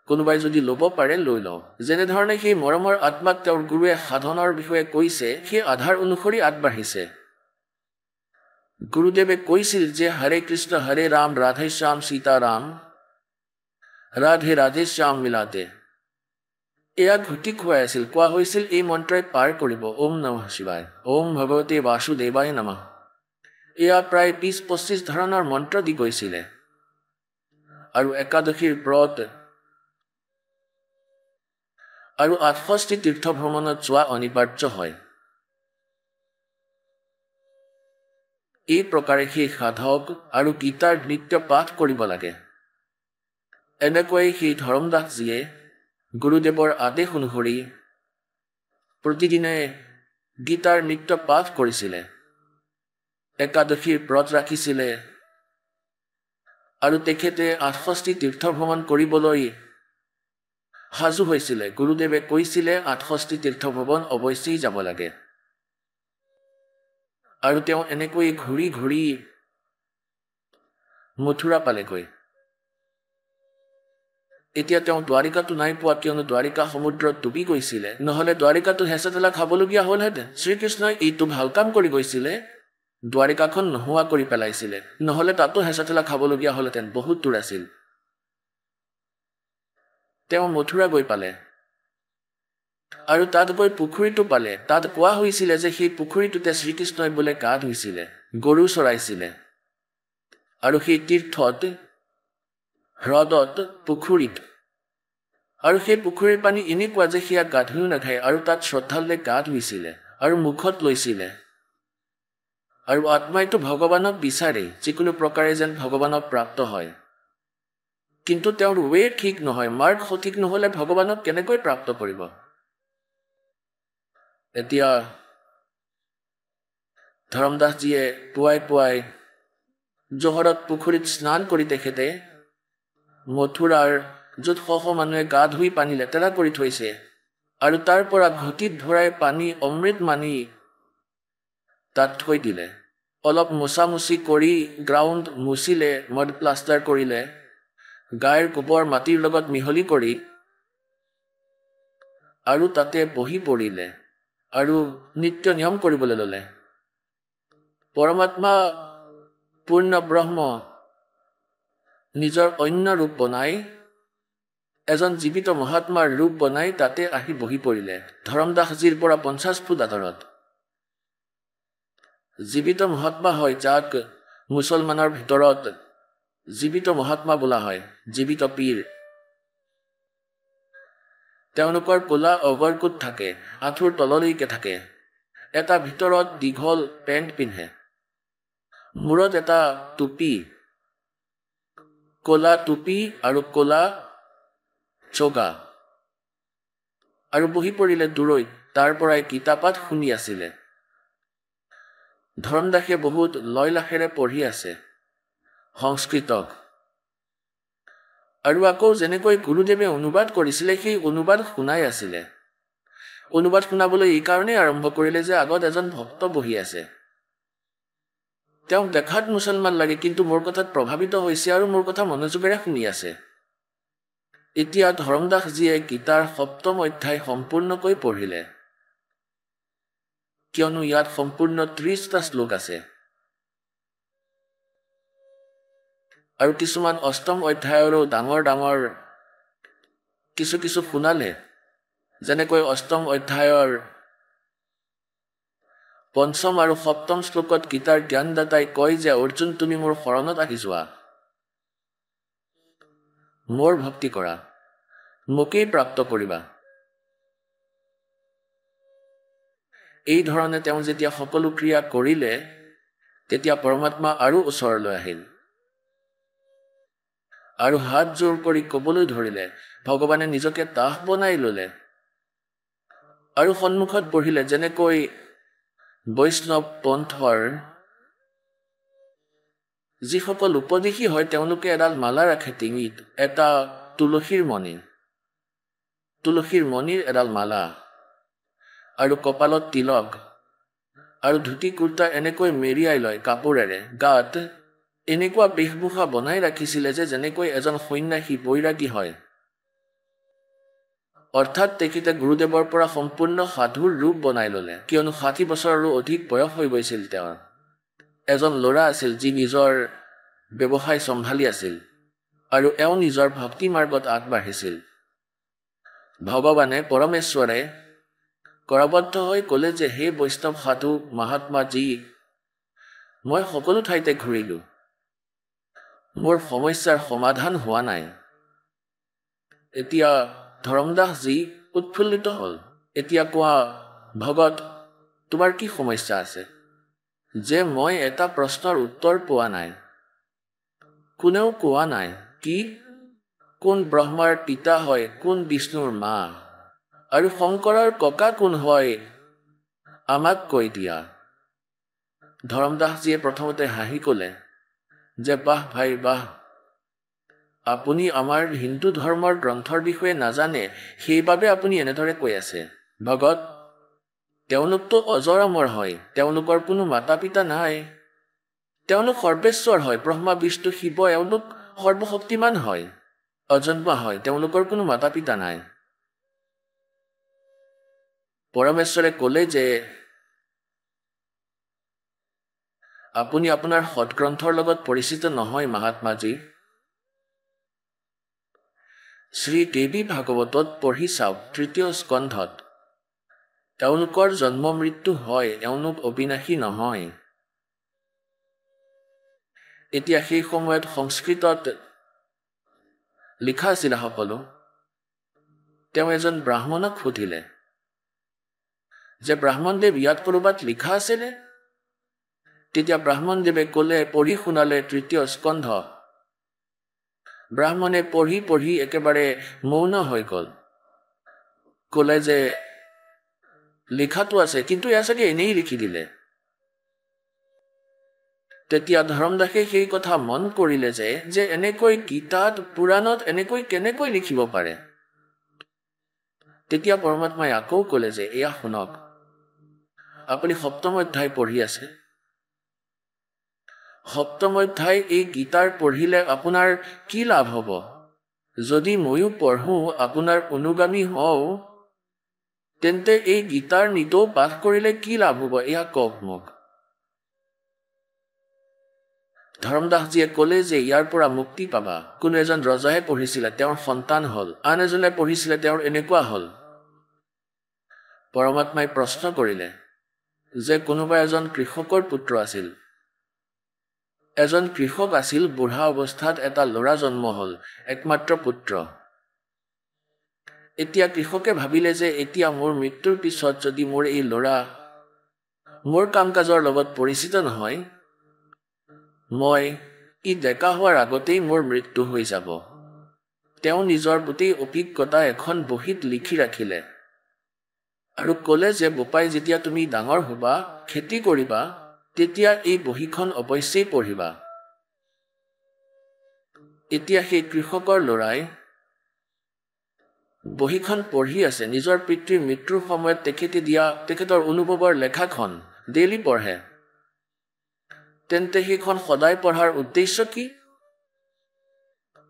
কোনোবাই যদি ল'ব পাৰে লৈ লওঁ যেনেধৰণে সেই মৰমৰ আত্মাক তেওঁৰ গুৰুৱে সাধনৰ বিষয়ে কৈছে সেই আধাৰ অনুসৰি আগবাঢ়িছে গুৰুদেৱে কৈছিল যে হৰে কৃষ্ণ হৰে ৰাম ৰাধে শ্যাম সীতাৰাম ৰাধে ৰাধে শ্যাম মিলাতে এয়া ঘটি খুৱাই আছিল কোৱা হৈছিল এই মন্ত্ৰই পাৰ কৰিব ওম নমঃ শিৱায় ওম ভগৱতে বাসুদেৱায় নমঃ এয়া প্ৰায় ২০-২৫ ধৰণৰ মন্ত্ৰ দি গৈছিলে আৰু একাদশীৰ ব্ৰত আৰু ৬৮টি তীৰ্থ ভ্ৰমণত যোৱা অনিবাৰ্য হয় এই প্ৰকাৰে সেই সাধক আৰু গীতাৰ নিত্য পাঠ কৰিব লাগে এনেকৈ সেই ধৰমদাসজীয়ে গুৰুদেৱৰ আদেশ অনুসৰি প্ৰতিদিনে গীতাৰ নিত্য পাঠ কৰিছিলে একাদশীৰ ব্ৰত ৰাখিছিলে আৰু তেখেতে ৬৮টি তীৰ্থ ভ্ৰমণ কৰিবলৈ সাজু হৈছিলে গুৰুদেৱে কৈছিলে ৬৮টি তীৰ্থ ভ্ৰমণ অৱশ্যেই যাব লাগে আৰু তেওঁ এনেকৈ ঘূৰি ঘূৰি মথুৰা পালেগৈ এতিয়া তেওঁ দ্বাৰিকাটো নাই পোৱা কিয়নো দ্বাৰিকা সমুদ্ৰত ডুবি গৈছিলে নহ'লে দ্বাৰিকাটো হেঁচা-ঠেলা খাবলগীয়া হ'লহেঁতেন শ্ৰীকৃষ্ণই এইটো ভাল কাম কৰি গৈছিলে দ্বাৰিকাখন নোহোৱা কৰি পেলাইছিলে নহ'লে তাতো হেঁচা-ঠেলা খাবলগীয়া হ'লহেঁতেন বহুত দূৰ আছিল তেওঁ মথুৰা গৈ পালে আৰু তাত গৈ পুখুৰীটো পালে তাত কোৱা হৈছিলে যে সেই পুখুৰীটোতে শ্ৰীকৃষ্ণই বোলে গা ধুইছিলে গৰু চৰাইছিলে আৰু সেই তীৰ্থত হ্ৰদত পুখুৰীত আৰু সেই পুখুৰীৰ পানী এনেকুৱা যে সেয়া গা ধুইও নাখায় আৰু তাত শ্ৰদ্ধালুৱে গা ধুইছিলে আৰু মুখত লৈছিলে আৰু আত্মাইতো ভগৱানক বিচাৰে যিকোনো প্ৰকাৰে যেন ভগৱানক প্ৰাপ্ত হয় কিন্তু তেওঁৰ ৱে ঠিক নহয় মাৰ্গ সঠিক নহ'লে ভগৱানক কেনেকৈ প্ৰাপ্ত কৰিব এতিয়া ধৰমদাসজীয়ে পুৱাই পুৱাই জোহৰত পুখুৰীত স্নান কৰি তেখেতে মথুৰাৰ য'ত শ মানুহে গা ধুই পানী লেতেৰা কৰি থৈছে আৰু তাৰ পৰা ঘটিত ভৰাই পানী অমৃত মানি তাত থৈ দিলে অলপ মোচামুচি কৰি গ্ৰাউণ্ড মুচিলে মড প্লাষ্টাৰ কৰিলে গাইৰ গোবৰ মাটিৰ লগত মিহলি কৰি আৰু তাতে বহি পৰিলে আৰু নিত্য নিয়ম কৰিবলৈ ল'লে পৰমাত্মা পূৰ্ণ ব্ৰহ্ম নিজৰ অন্য ৰূপ বনাই এজন জীৱিত মহাত্মাৰ ৰূপ বনাই তাতে আহি বহি পৰিলে ধৰমদাসজীৰ পৰা ৫০ ফুট আঁতৰত জীৱিত মহাত্মা হয় যাক মুছলমানৰ ভিতৰত জীৱিত মহাত্মা বোলা হয় জীৱিত পীৰ তেওঁলোকৰ কোলা অগৰকুট থাকে আঁঠুৰ তললৈকে থাকে এটা ভিতৰত দীঘল পেণ্ট পিন্ধে মূৰত এটা টুপি কোলা টুপি আৰু কোলা চগা আৰু বহি পৰিলে দূৰৈত তাৰ পৰাই গীতাপাঠ শুনি আছিলে ধৰমদাসে বহুত লয়লাসেৰে পঢ়ি আছে সংস্কৃতক আৰু আকৌ যেনেকৈ গুৰুদেৱে অনুবাদ কৰিছিলে সেই অনুবাদ শুনাই আছিলে অনুবাদ শুনাবলৈ এই কাৰণেই আৰম্ভ কৰিলে যে আগত এজন ভক্ত বহি আছে তেওঁ দেখাত মুছলমান লাগে কিন্তু মোৰ কথাত প্ৰভাৱিত হৈছে আৰু মোৰ কথা মনোযোগেৰে শুনি আছে এতিয়া ধৰমদাস জীয়ে গীতাৰ ৭ম অধ্যায় সম্পূৰ্ণকৈ পঢ়িলে কিয়নো ইয়াত সম্পূৰ্ণ ৩০টা শ্লোক আছে আৰু কিছুমান ৮ম অধ্যায়ৰো ডাঙৰ ডাঙৰ কিছু শুনালে যেনেকৈ ৮ম অধ্যায়ৰ ৫ম আৰু ৭ম শ্লোকত গীতাৰ জ্ঞানদাতাই কয় যে অৰ্জুন তুমি মোৰ শৰণত আহি যোৱা মোৰ ভক্তি কৰা মোকেই প্ৰাপ্ত কৰিবা এই ধৰণে তেওঁ যেতিয়া সকলো ক্ৰিয়া কৰিলে তেতিয়া পৰমাত্মা আৰু ওচৰলৈ আহিল আৰু হাত জোৰ কৰি ক'বলৈ ধৰিলে ভগৱানে নিজকে দাস বনাই ল'লে আৰু সন্মুখত বহিলে যেনেকৈ বৈষ্ণৱ পন্থৰ যিসকল উপদেশী হয় তেওঁলোকে এডাল মালা ৰাখে ডিঙিত এটা তুলসীৰ মণিৰ এডাল মালা আৰু কপালত তিলক আৰু ধুতি কুৰ্তা এনেকৈ মেৰিয়াই লয় কাপোৰেৰে গাত এনেকুৱা বেশভূষা বনাই ৰাখিছিলে যে যেনেকৈ এজন সন্ন্যাসী বৈৰাগী হয় অৰ্থাৎ তেখেতে গুৰুদেৱৰ পৰা সম্পূৰ্ণ সাধুৰ ৰূপ বনাই ল'লে কিয়নো ৬০ বছৰৰো অধিক বয়স হৈ গৈছিল তেওঁৰ এজন ল'ৰা আছিল যি নিজৰ ব্যৱসায় চম্ভালি আছিল আৰু এওঁ নিজৰ ভক্তি মাৰ্গত আগবাঢ়িছিল ভগৱানে পৰমেশ্বৰে কৰাবদ্ধ হৈ ক'লে যে হে বৈষ্ণৱ সাধু মহাত্মা জী মই সকলো ঠাইতে ঘূৰিলো মোৰ সমস্যাৰ সমাধান হোৱা নাই এতিয়া ধৰমদাস জী উৎফুল্লিত হ'ল এতিয়া কোৱা ভগত তোমাৰ কি সমস্যা আছে যে মই এটা প্ৰশ্নৰ উত্তৰ পোৱা নাই কোনেও কোৱা নাই কি কোন ব্ৰহ্মাৰ পিতা হয় কোন বিষ্ণুৰ মা আৰু শংকৰৰ ককা কোন হয় আমাক কৈ দিয়া ধৰমদাসজীয়ে প্ৰথমতে হাঁহি ক'লে যে বাহ ভাই বাহ আপুনি আমাৰ হিন্দু ধৰ্মৰ গ্ৰন্থৰ বিষয়ে নাজানে সেইবাবে আপুনি এনেদৰে কৈ আছে ভগত তেওঁলোকতো অজৰামৰ হয় তেওঁলোকৰ কোনো মাতা পিতা নাই তেওঁলোক সৰ্বেশ্বৰ হয় ব্ৰহ্মা বিষ্ণু শিৱ এওঁলোক সৰ্বশক্তিমান হয় অজন্মা হয় তেওঁলোকৰ কোনো মাতা পিতা নাই পৰমেশ্বৰে ক'লে যে আপুনি আপোনাৰ সৎগ্ৰন্থৰ লগত পৰিচিত নহয় মহাত্মাজী শ্ৰী দেৱী ভাগৱতত পঢ়ি চাওক ৩য় স্কন্ধত তেওঁলোকৰ জন্ম মৃত্যু হয় এওঁলোক অবিনাশী নহয় এতিয়া সেই সময়ত সংস্কৃতত লিখা আছিল সকলো তেওঁ এজন ব্ৰাহ্মণক সুধিলে যে ব্ৰাহ্মণদেৱ ইয়াত ক'ৰবাত লিখা আছিলে তেতিয়া ব্ৰাহ্মণদেৱে ক'লে পঢ়ি শুনালে ৩য় স্কন্ধ ব্ৰাহ্মণে পঢ়ি একেবাৰে মৌন হৈ গ'ল ক'লে যে লিখাটো আছে কিন্তু এয়া চাগে এনেই লিখি দিলে তেতিয়া ধৰমদাসে সেই কথা মন কৰিলে যে এনেকৈ গীতাত পুৰাণত এনেকৈ কেনেকৈ লিখিব পাৰে তেতিয়া পৰমাত্মাই আকৌ ক'লে যে এয়া শুনক আপুনি ৭ম অধ্যায় পঢ়ি আছে ৭ম অধ্যায় এই গীতাৰ পঢ়িলে আপোনাৰ কি লাভ হ'ব যদি ময়ো পঢ়ো আপোনাৰ অনুগামী হওঁ তেন্তে এই গীতাৰ নিতৌ পাঠ কৰিলে কি লাভ হ'ব এয়া কওক মোক ধৰমদাসজীয়ে ক'লে যে ইয়াৰ পৰা মুক্তি পাবা কোনো এজন ৰজাহে পঢ়িছিলে তেওঁৰ সন্তান হ'ল আন এজনে পঢ়িছিলে তেওঁৰ এনেকুৱা হ'ল পৰমাত্মাই প্ৰশ্ন কৰিলে যে কোনোবা এজন কৃষকৰ পুত্ৰ আছিল এজন কৃষক আছিল বুঢ়া অৱস্থাত এটা ল'ৰা জন্ম হ'ল একমাত্ৰ পুত্ৰ এতিয়া কৃষকে ভাবিলে যে এতিয়া মোৰ মৃত্যুৰ পিছত যদি মোৰ এই ল'ৰা মোৰ কাম কাজৰ লগত পৰিচিত নহয় মই ডেকা হোৱাৰ আগতেই মোৰ মৃত্যু হৈ যাব তেওঁ নিজৰ গোটেই অভিজ্ঞতা এখন বহীত লিখি ৰাখিলে আৰু ক'লে যে বোপাই যেতিয়া তুমি ডাঙৰ হ'বা খেতি কৰিবা তেতিয়া এই বহীখন অৱশ্যেই পঢ়িবা এতিয়া সেই কৃষকৰ ল'ৰাই বহীখন পঢ়ি আছে, নিজৰ পিতৃৰ মৃত্যুৰ সময়ত তেখেতৰ অনুভৱৰ লেখাখন ডেইলি পঢ়ে। তেন্তে সেইখন সদায় পঢ়াৰ উদ্দেশ্য কি?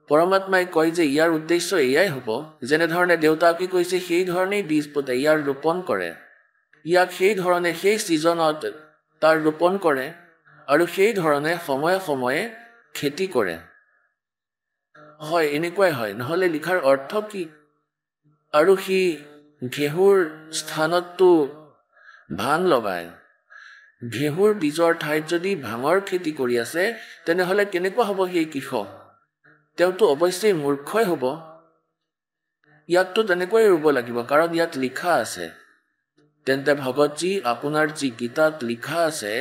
পৰমাত্মাই কয় যে ইয়াৰ উদ্দেশ্য এয়াই হ'ব, যেনেধৰণে দেউতাকে কৈছে সেই ধৰণেই বীজ পোতে, ইয়াৰ ৰোপণ কৰে, ইয়াক সেই ধৰণে সেই ছিজনত তাৰ ৰোপণ কৰে আৰু সেই ধৰণে সময়ে সময়ে খেতি কৰে। হয়, এনেকুৱাই হয়, নহ'লে লিখাৰ অৰ্থ কি? আৰু সি ঘেঁহুৰ স্থানততো ধান লগায়। ঘেঁহুৰ বীজৰ ঠাইত যদি ভাঙৰ খেতি কৰি আছে, তেনেহ'লে কেনেকুৱা হ'ব সেই কৃষক? তেওঁতো অৱশ্যেই মূৰ্খই হ'ব। ইয়াকতো তেনেকৈয়ে ৰুব লাগিব, কাৰণ ইয়াত লিখা আছে। তেন্তে ভগতজী, আপোনাৰ যি গীতাত লিখা আছে,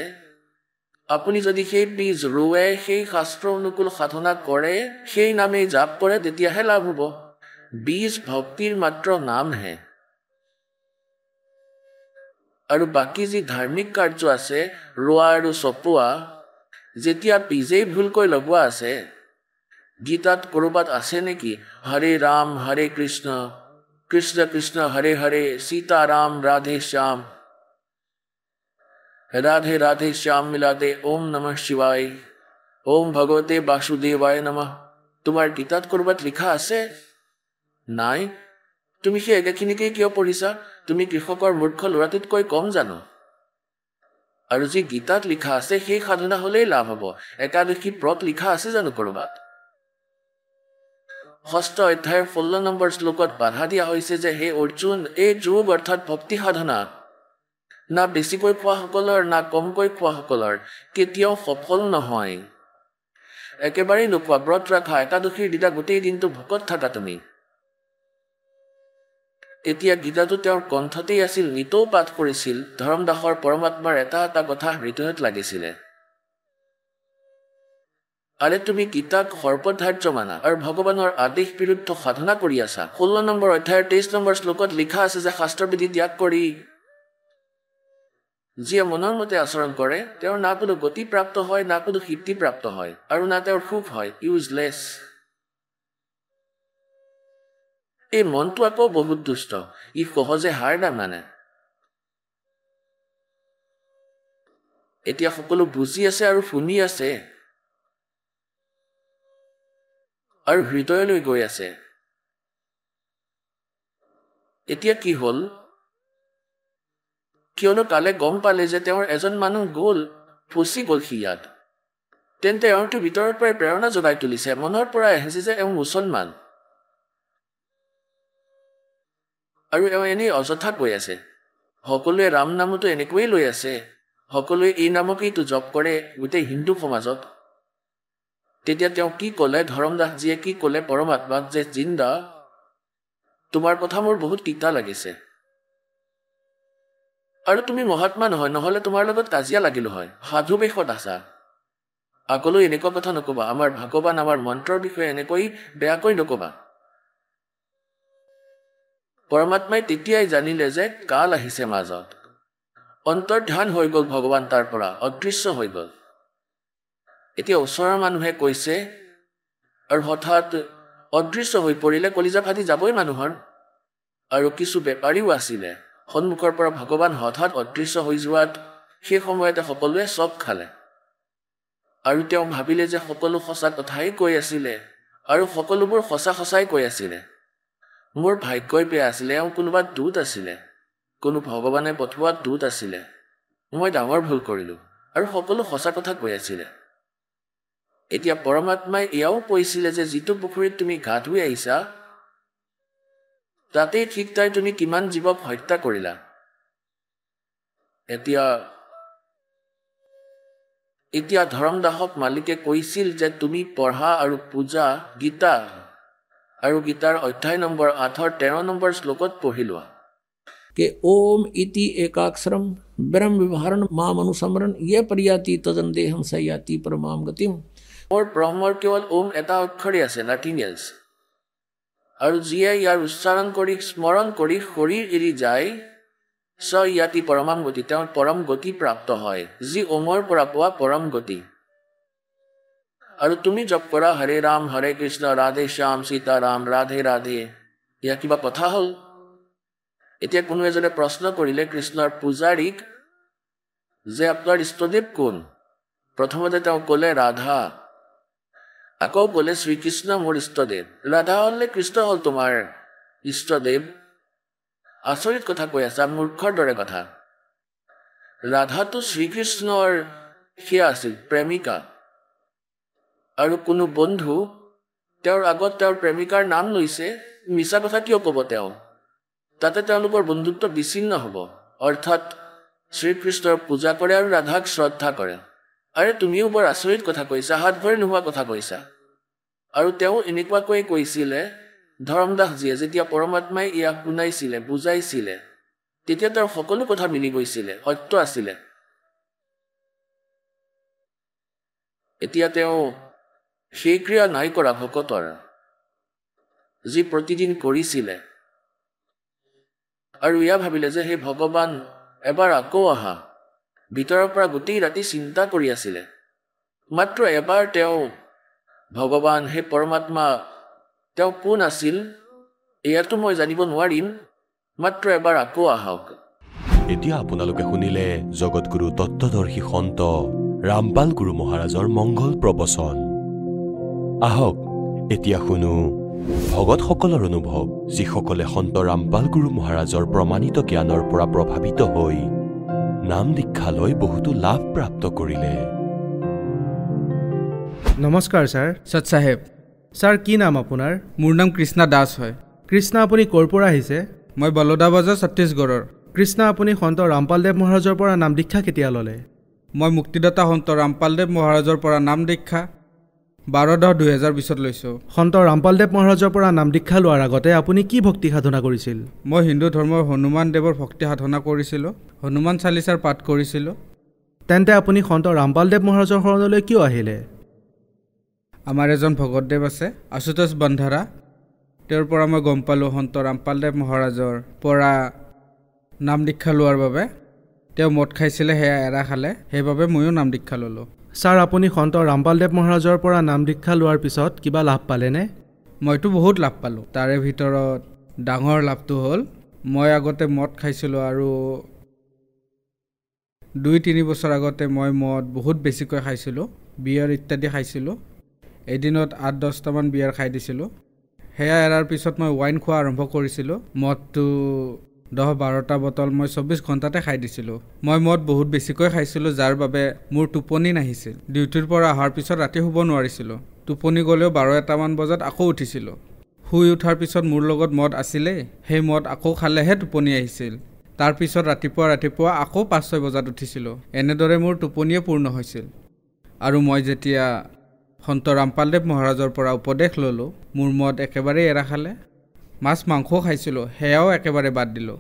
আপুনি যদি সেই বীজ ৰুৱে, সেই শাস্ত্ৰ অনুকূল সাধনা কৰে, সেই নামেই জাপ কৰে, তেতিয়াহে লাভ হ'ব। বীজ ভক্তিৰ মাত্ৰ নামহে। আৰু বাকী যি ধাৰ্মিক কাৰ্য আছে, ৰোৱা আৰু চপোৱা, যেতিয়া বীজেই ভুলকৈ লগোৱা আছে, গীতাত ক'ৰবাত আছে নেকি হৰে ৰাম হৰে কৃষ্ণ, কৃষ্ণ কৃষ্ণ হৰে হৰে, সীতাৰাম ৰাধে শ্যাম, राधे राधे श्याम मिलाते ओम नमः शिवाय, ओम भगवते বাসুদেৱায় নমঃ। তোমাৰ গীতাত ক'ৰবাত লিখা আছে? নাই। তুমি সেই একেখিনিকেই কিয় পঢ়িছা? তুমি কৃষকৰ মূৰ্খ ল'ৰাটোতকৈ কম জানো? আৰু যি গীতাত লিখা আছে সেই সাধনা হ'লেই লাভ হ'ব। একাদশী ব্ৰত লিখা আছে জানো ক'ৰবাত? 6 অধ্যায়ৰ 16 নম্বৰ শ্লোকত বাধা দিয়া হৈছে যে হে অৰ্জুন, এই যোগ অৰ্থাৎ ভক্তি সাধনা না বেছিকৈ খোৱাসকলৰ না কমকৈ খোৱাসকলৰ কেতিয়াও সফল নহয়। একেবাৰেই নোখোৱা, ব্ৰত ৰাখা, একাদশীৰ দিনা গোটেই দিনটো ভোকত থাকা তুমি। এতিয়া গীতাটো তেওঁৰ কণ্ঠতেই আছিল, নিতৌ পাঠ কৰিছিল। ধৰম দাসৰ পৰমাত্মাৰ এটা এটা কথা হৃদয়ত লাগিছিলে। আৰে তুমি গীতাক সৰ্বধাৰ্য মানা আৰু ভগৱানৰ আদেশ বিৰুদ্ধ সাধনা কৰি আছা। 16 নম্বৰ অধ্যায়ৰ 23 নম্বৰ শ্লোকত লিখা আছে যে শাস্ত্ৰবিধি ত্যাগ কৰি যিয়ে মনৰ মতে আচৰণ কৰে, তেওঁৰ না কোনো গতি প্ৰাপ্ত হয়, না কোনো সিদ্ধি প্ৰাপ্ত হয়, আৰু না তেওঁৰ সুখ হয়, ইউজলেছ। এই মনটো আকৌ বহুত দুষ্ট, ই সহজে হাৰ নামানে। এতিয়া সকলো বুজি আছে আৰু শুনি আছে আৰু হৃদয়লৈ গৈ আছে। এতিয়া কি হ'ল? কিয়নো কালে গম পালে যে তেওঁৰ এজন মানুহ গ'ল, ফচি গ'ল সি ইয়াত। তেন্তে এওঁটো ভিতৰৰ পৰাই প্ৰেৰণা জগাই তুলিছে, মনৰ পৰা আহিছে যে এওঁ মুছলমান। আৰু এওঁ এনেই অযথা কৈ আছে। সকলোৱে ৰাম নামতো এনেকৈয়ে লৈ আছে, সকলোৱে এই নামকেইটো জপ কৰে গোটেই হিন্দু সমাজত। তেতিয়া তেওঁ কি ক'লে, ধৰম দাসজীয়ে কি ক'লে পৰমাত্মাক যে জিন্দা, তোমাৰ কথা মোৰ বহুত তিতা লাগিছে আৰু তুমি মহাত্মা নহয়, নহ'লে তোমাৰ লগত কাজিয়া লাগিলো হয়, সাধু বেশত আছা। আগলৈ এনেকুৱা কথা নকবা, আমাৰ ভগৱান আমাৰ মন্ত্ৰৰ বিষয়ে এনেকৈ বেয়াকৈ নকবা। পৰমাত্মাই তেতিয়াই জানিলে যে কাল আহিছে মাজত। অন্তৰ্ধান হৈ গ'ল ভগৱান, তাৰ পৰা অদৃশ্য হৈ গ'ল। এতিয়া ওচৰৰ মানুহে কৈছে আৰু হঠাৎ অদৃশ্য হৈ পৰিলে, কলিজা ফাটি যাবই মানুহৰ। আৰু কিছু বেপাৰীও আছিলে, সন্মুখৰ পৰা ভগৱান হঠাৎ অদৃশ্য হৈ যোৱাত সেই সময়তে সকলোৱে চব খালে। আৰু তেওঁ ভাবিলে যে সকলো সঁচা কথাই কৈ আছিলে আৰু সকলোবোৰ সঁচা সঁচাই কৈ আছিলে। মোৰ ভাগ্যই বেয়া আছিলে, এওঁ কোনোবা দূত আছিলে, কোনো ভগৱানে পঠোৱা দূত আছিলে। মই ডাঙৰ ভুল কৰিলোঁ আৰু সকলো সঁচা কথা কৈ আছিলে। এতিয়া পৰমাত্মাই এয়াও কৈছিলে যে যিটো পুখুৰীত তুমি গা ধুই আহিছা, তাতেই ঠিক তাই তুমি কিমান জীৱক হত্যা কৰিলা। এতিয়া ধৰম দাসক মালিকে কৈছিল যে তুমি পঢ়া আৰু পূজা গীতা, আৰু গীতাৰ অধ্যায় নম্বৰ 8ৰ 13 নম্বৰ শ্লোকত পঢ়ি লোৱা कि ओम इति एकाक्षरम ब्रह्म विभारण माम अनुसमरण ये परियाति तदन्देहम सयाति परमाम गतिम। মোৰ ব্ৰহ্মৰ কেৱল ওম এটা অক্ষৰেই আছে, নাথিং এলছ। আৰু যিয়ে ইয়াৰ উচ্চাৰণ কৰি স্মৰণ কৰি শৰীৰ এৰি যায়, স ইয়াতি পৰমাম গতি, তেওঁৰ পৰম গতি প্ৰাপ্ত হয়, যি ওমৰ পৰা পোৱা পৰম গতি। আৰু তুমি জপ কৰা হৰে ৰাম হৰে কৃষ্ণ ৰাধে শ্যাম সীতাৰাম ৰাধে ৰাধে, এয়া কিবা কথা হ'ল? এতিয়া কোনো এজনে প্ৰশ্ন কৰিলে কৃষ্ণৰ পূজাৰীক যে আপোনাৰ ইষ্টদেৱ কোন? প্ৰথমতে তেওঁ ক'লে ৰাধা, আকৌ ক'লে শ্ৰীকৃষ্ণ মোৰ ইষ্টদেৱ। ৰাধা হ'লে কৃষ্ণ হ'ল তোমাৰ ইষ্টদেৱ? আচৰিত কথা কৈ আছা, মূৰ্খৰ দৰে কথা। ৰাধাটো শ্ৰীকৃষ্ণৰ সেয়া আছিল প্ৰেমিকা, আৰু কোনো বন্ধু তেওঁৰ আগত তেওঁৰ প্ৰেমিকাৰ নাম লৈছে, মিছা কথা কিয় ক'ব তেওঁ? তাতে তেওঁলোকৰ বন্ধুত্ব বিচ্ছিন্ন হ'ব। অৰ্থাৎ শ্ৰীকৃষ্ণৰ পূজা কৰে আৰু ৰাধাক শ্ৰদ্ধা কৰে। আৰে তুমিও বৰ আচৰিত কথা কৈছা, হাত ভৰি নোহোৱা কথা কৈছা। আৰু তেওঁ এনেকুৱাকৈ কৈছিলে ধৰমদাসজীয়ে, যেতিয়া পৰমাত্মাই ইয়াক শুনাইছিলে বুজাইছিলে, তেতিয়া তেওঁৰ সকলো কথা মিলি গৈছিলে, সত্য আছিলে। এতিয়া তেওঁ সেই ক্ৰিয়া নাই কৰা ভকতৰ, যি প্ৰতিদিন কৰিছিলে, আৰু এয়া ভাবিলে যে সেই ভগৱান এবাৰ আকৌ আহা। ভিতৰৰ পৰা গোটেই ৰাতি চিন্তা কৰি আছিলে। মাত্ৰ এবাৰ তেওঁ ভগৱান সেই পৰমাত্মা তেওঁ কোন আছিল এয়াতো মই জানিব নোৱাৰিম, মাত্ৰ এবাৰ আকৌ আহক। এতিয়া আপোনালোকে শুনিলে জগতগুৰু তত্ত্বদৰ্শী সন্ত ৰামপাল গুৰু মহাৰাজৰ মংগল প্ৰবচন। আহক এতিয়া শুনো ভগতসকলৰ অনুভৱ, যিসকলে সন্ত ৰামপাল গুৰু মহাৰাজৰ প্ৰমাণিত জ্ঞানৰ পৰা প্ৰভাৱিত হৈ নাম দীক্ষা লৈ বহুতো লাভ প্ৰাপ্ত কৰিলে। নমস্কাৰ ছাৰ। সৎ চাহেব, ছাৰ কি নাম আপোনাৰ? মোৰ নাম কৃষ্ণা দাস হয়। কৃষ্ণা, আপুনি ক'ৰ পৰা আহিছে? মই বলোদা বজাৰ ছত্তীশগড়ৰ। কৃষ্ণা, আপুনি সন্ত ৰামপালদেৱ মহাৰাজৰ পৰা নাম দীক্ষা কেতিয়া ল'লে? মই মুক্তিদাতা সন্ত ৰামপালদেৱ মহাৰাজৰ পৰা নাম দীক্ষা 12-10-2020 লৈছোঁ। সন্ত ৰামপালদেৱ মহাৰাজৰ পৰা নাম দীক্ষা লোৱাৰ আগতে আপুনি কি ভক্তি সাধনা কৰিছিল? মই হিন্দু ধৰ্মৰ হনুমান দেৱৰ ভক্তি সাধনা কৰিছিলোঁ, হনুমান চালিচাৰ পাঠ কৰিছিলোঁ। তেন্তে আপুনি সন্ত ৰামপালদেৱ মহাৰাজৰ শৰণলৈ কিয় আহিলে? আমাৰ এজন ভগতদেৱ আছে আশুতোষ বন্ধাৰা, তেওঁৰ পৰা মই গম পালোঁ সন্ত ৰামপালদেৱ মহাৰাজৰ পৰা নাম দীক্ষা লোৱাৰ বাবে। তেওঁ মদ খাইছিলে, সেয়া এৰা খালে, সেইবাবে ময়ো নাম দীক্ষা ল'লোঁ। ছাৰ, আপুনি সন্ত ৰামপালদেৱ মহাৰাজৰ পৰা নাম দীক্ষা লোৱাৰ পিছত কিবা লাভ পালেনে? মইতো বহুত লাভ পালোঁ। তাৰে ভিতৰত ডাঙৰ লাভটো হ'ল, মই আগতে মদ খাইছিলোঁ আৰু 2-3 বছৰ আগতে মই মদ বহুত বেছিকৈ খাইছিলোঁ, বিয়াৰ ইত্যাদি খাইছিলোঁ। এদিনত 8-10টামান বিয়াৰ খাই দিছিলোঁ। সেয়া এৰাৰ পিছত মই ৱাইন খোৱা আৰম্ভ কৰিছিলোঁ। মদটো 10-12টা বটল মই 24 ঘণ্টাতে খাই দিছিলোঁ। মই মদ বহুত বেছিকৈ খাইছিলোঁ, যাৰ বাবে মোৰ টোপনি নাহিছিল। ডিউটিৰ পৰা অহাৰ পিছত ৰাতি শুব নোৱাৰিছিলোঁ। টোপনি গ'লেও 12-1টামান বজাত আকৌ উঠিছিলোঁ। শুই উঠাৰ পিছত মোৰ লগত মদ আছিলেই, সেই মদ আকৌ খালেহে টোপনি আহিছিল। তাৰপিছত ৰাতিপুৱা আকৌ 5-6 বজাত উঠিছিলোঁ। এনেদৰে মোৰ টোপনিয়ে পূৰ্ণ হৈছিল। আৰু মই যেতিয়া সন্ত ৰামপালদেৱ মহাৰাজৰ পৰা উপদেশ ল'লোঁ, মোৰ মদ একেবাৰেই এৰা খালে। মাছ মাংসও খাইছিলোঁ, সেয়াও একেবাৰে বাদ দিলোঁ।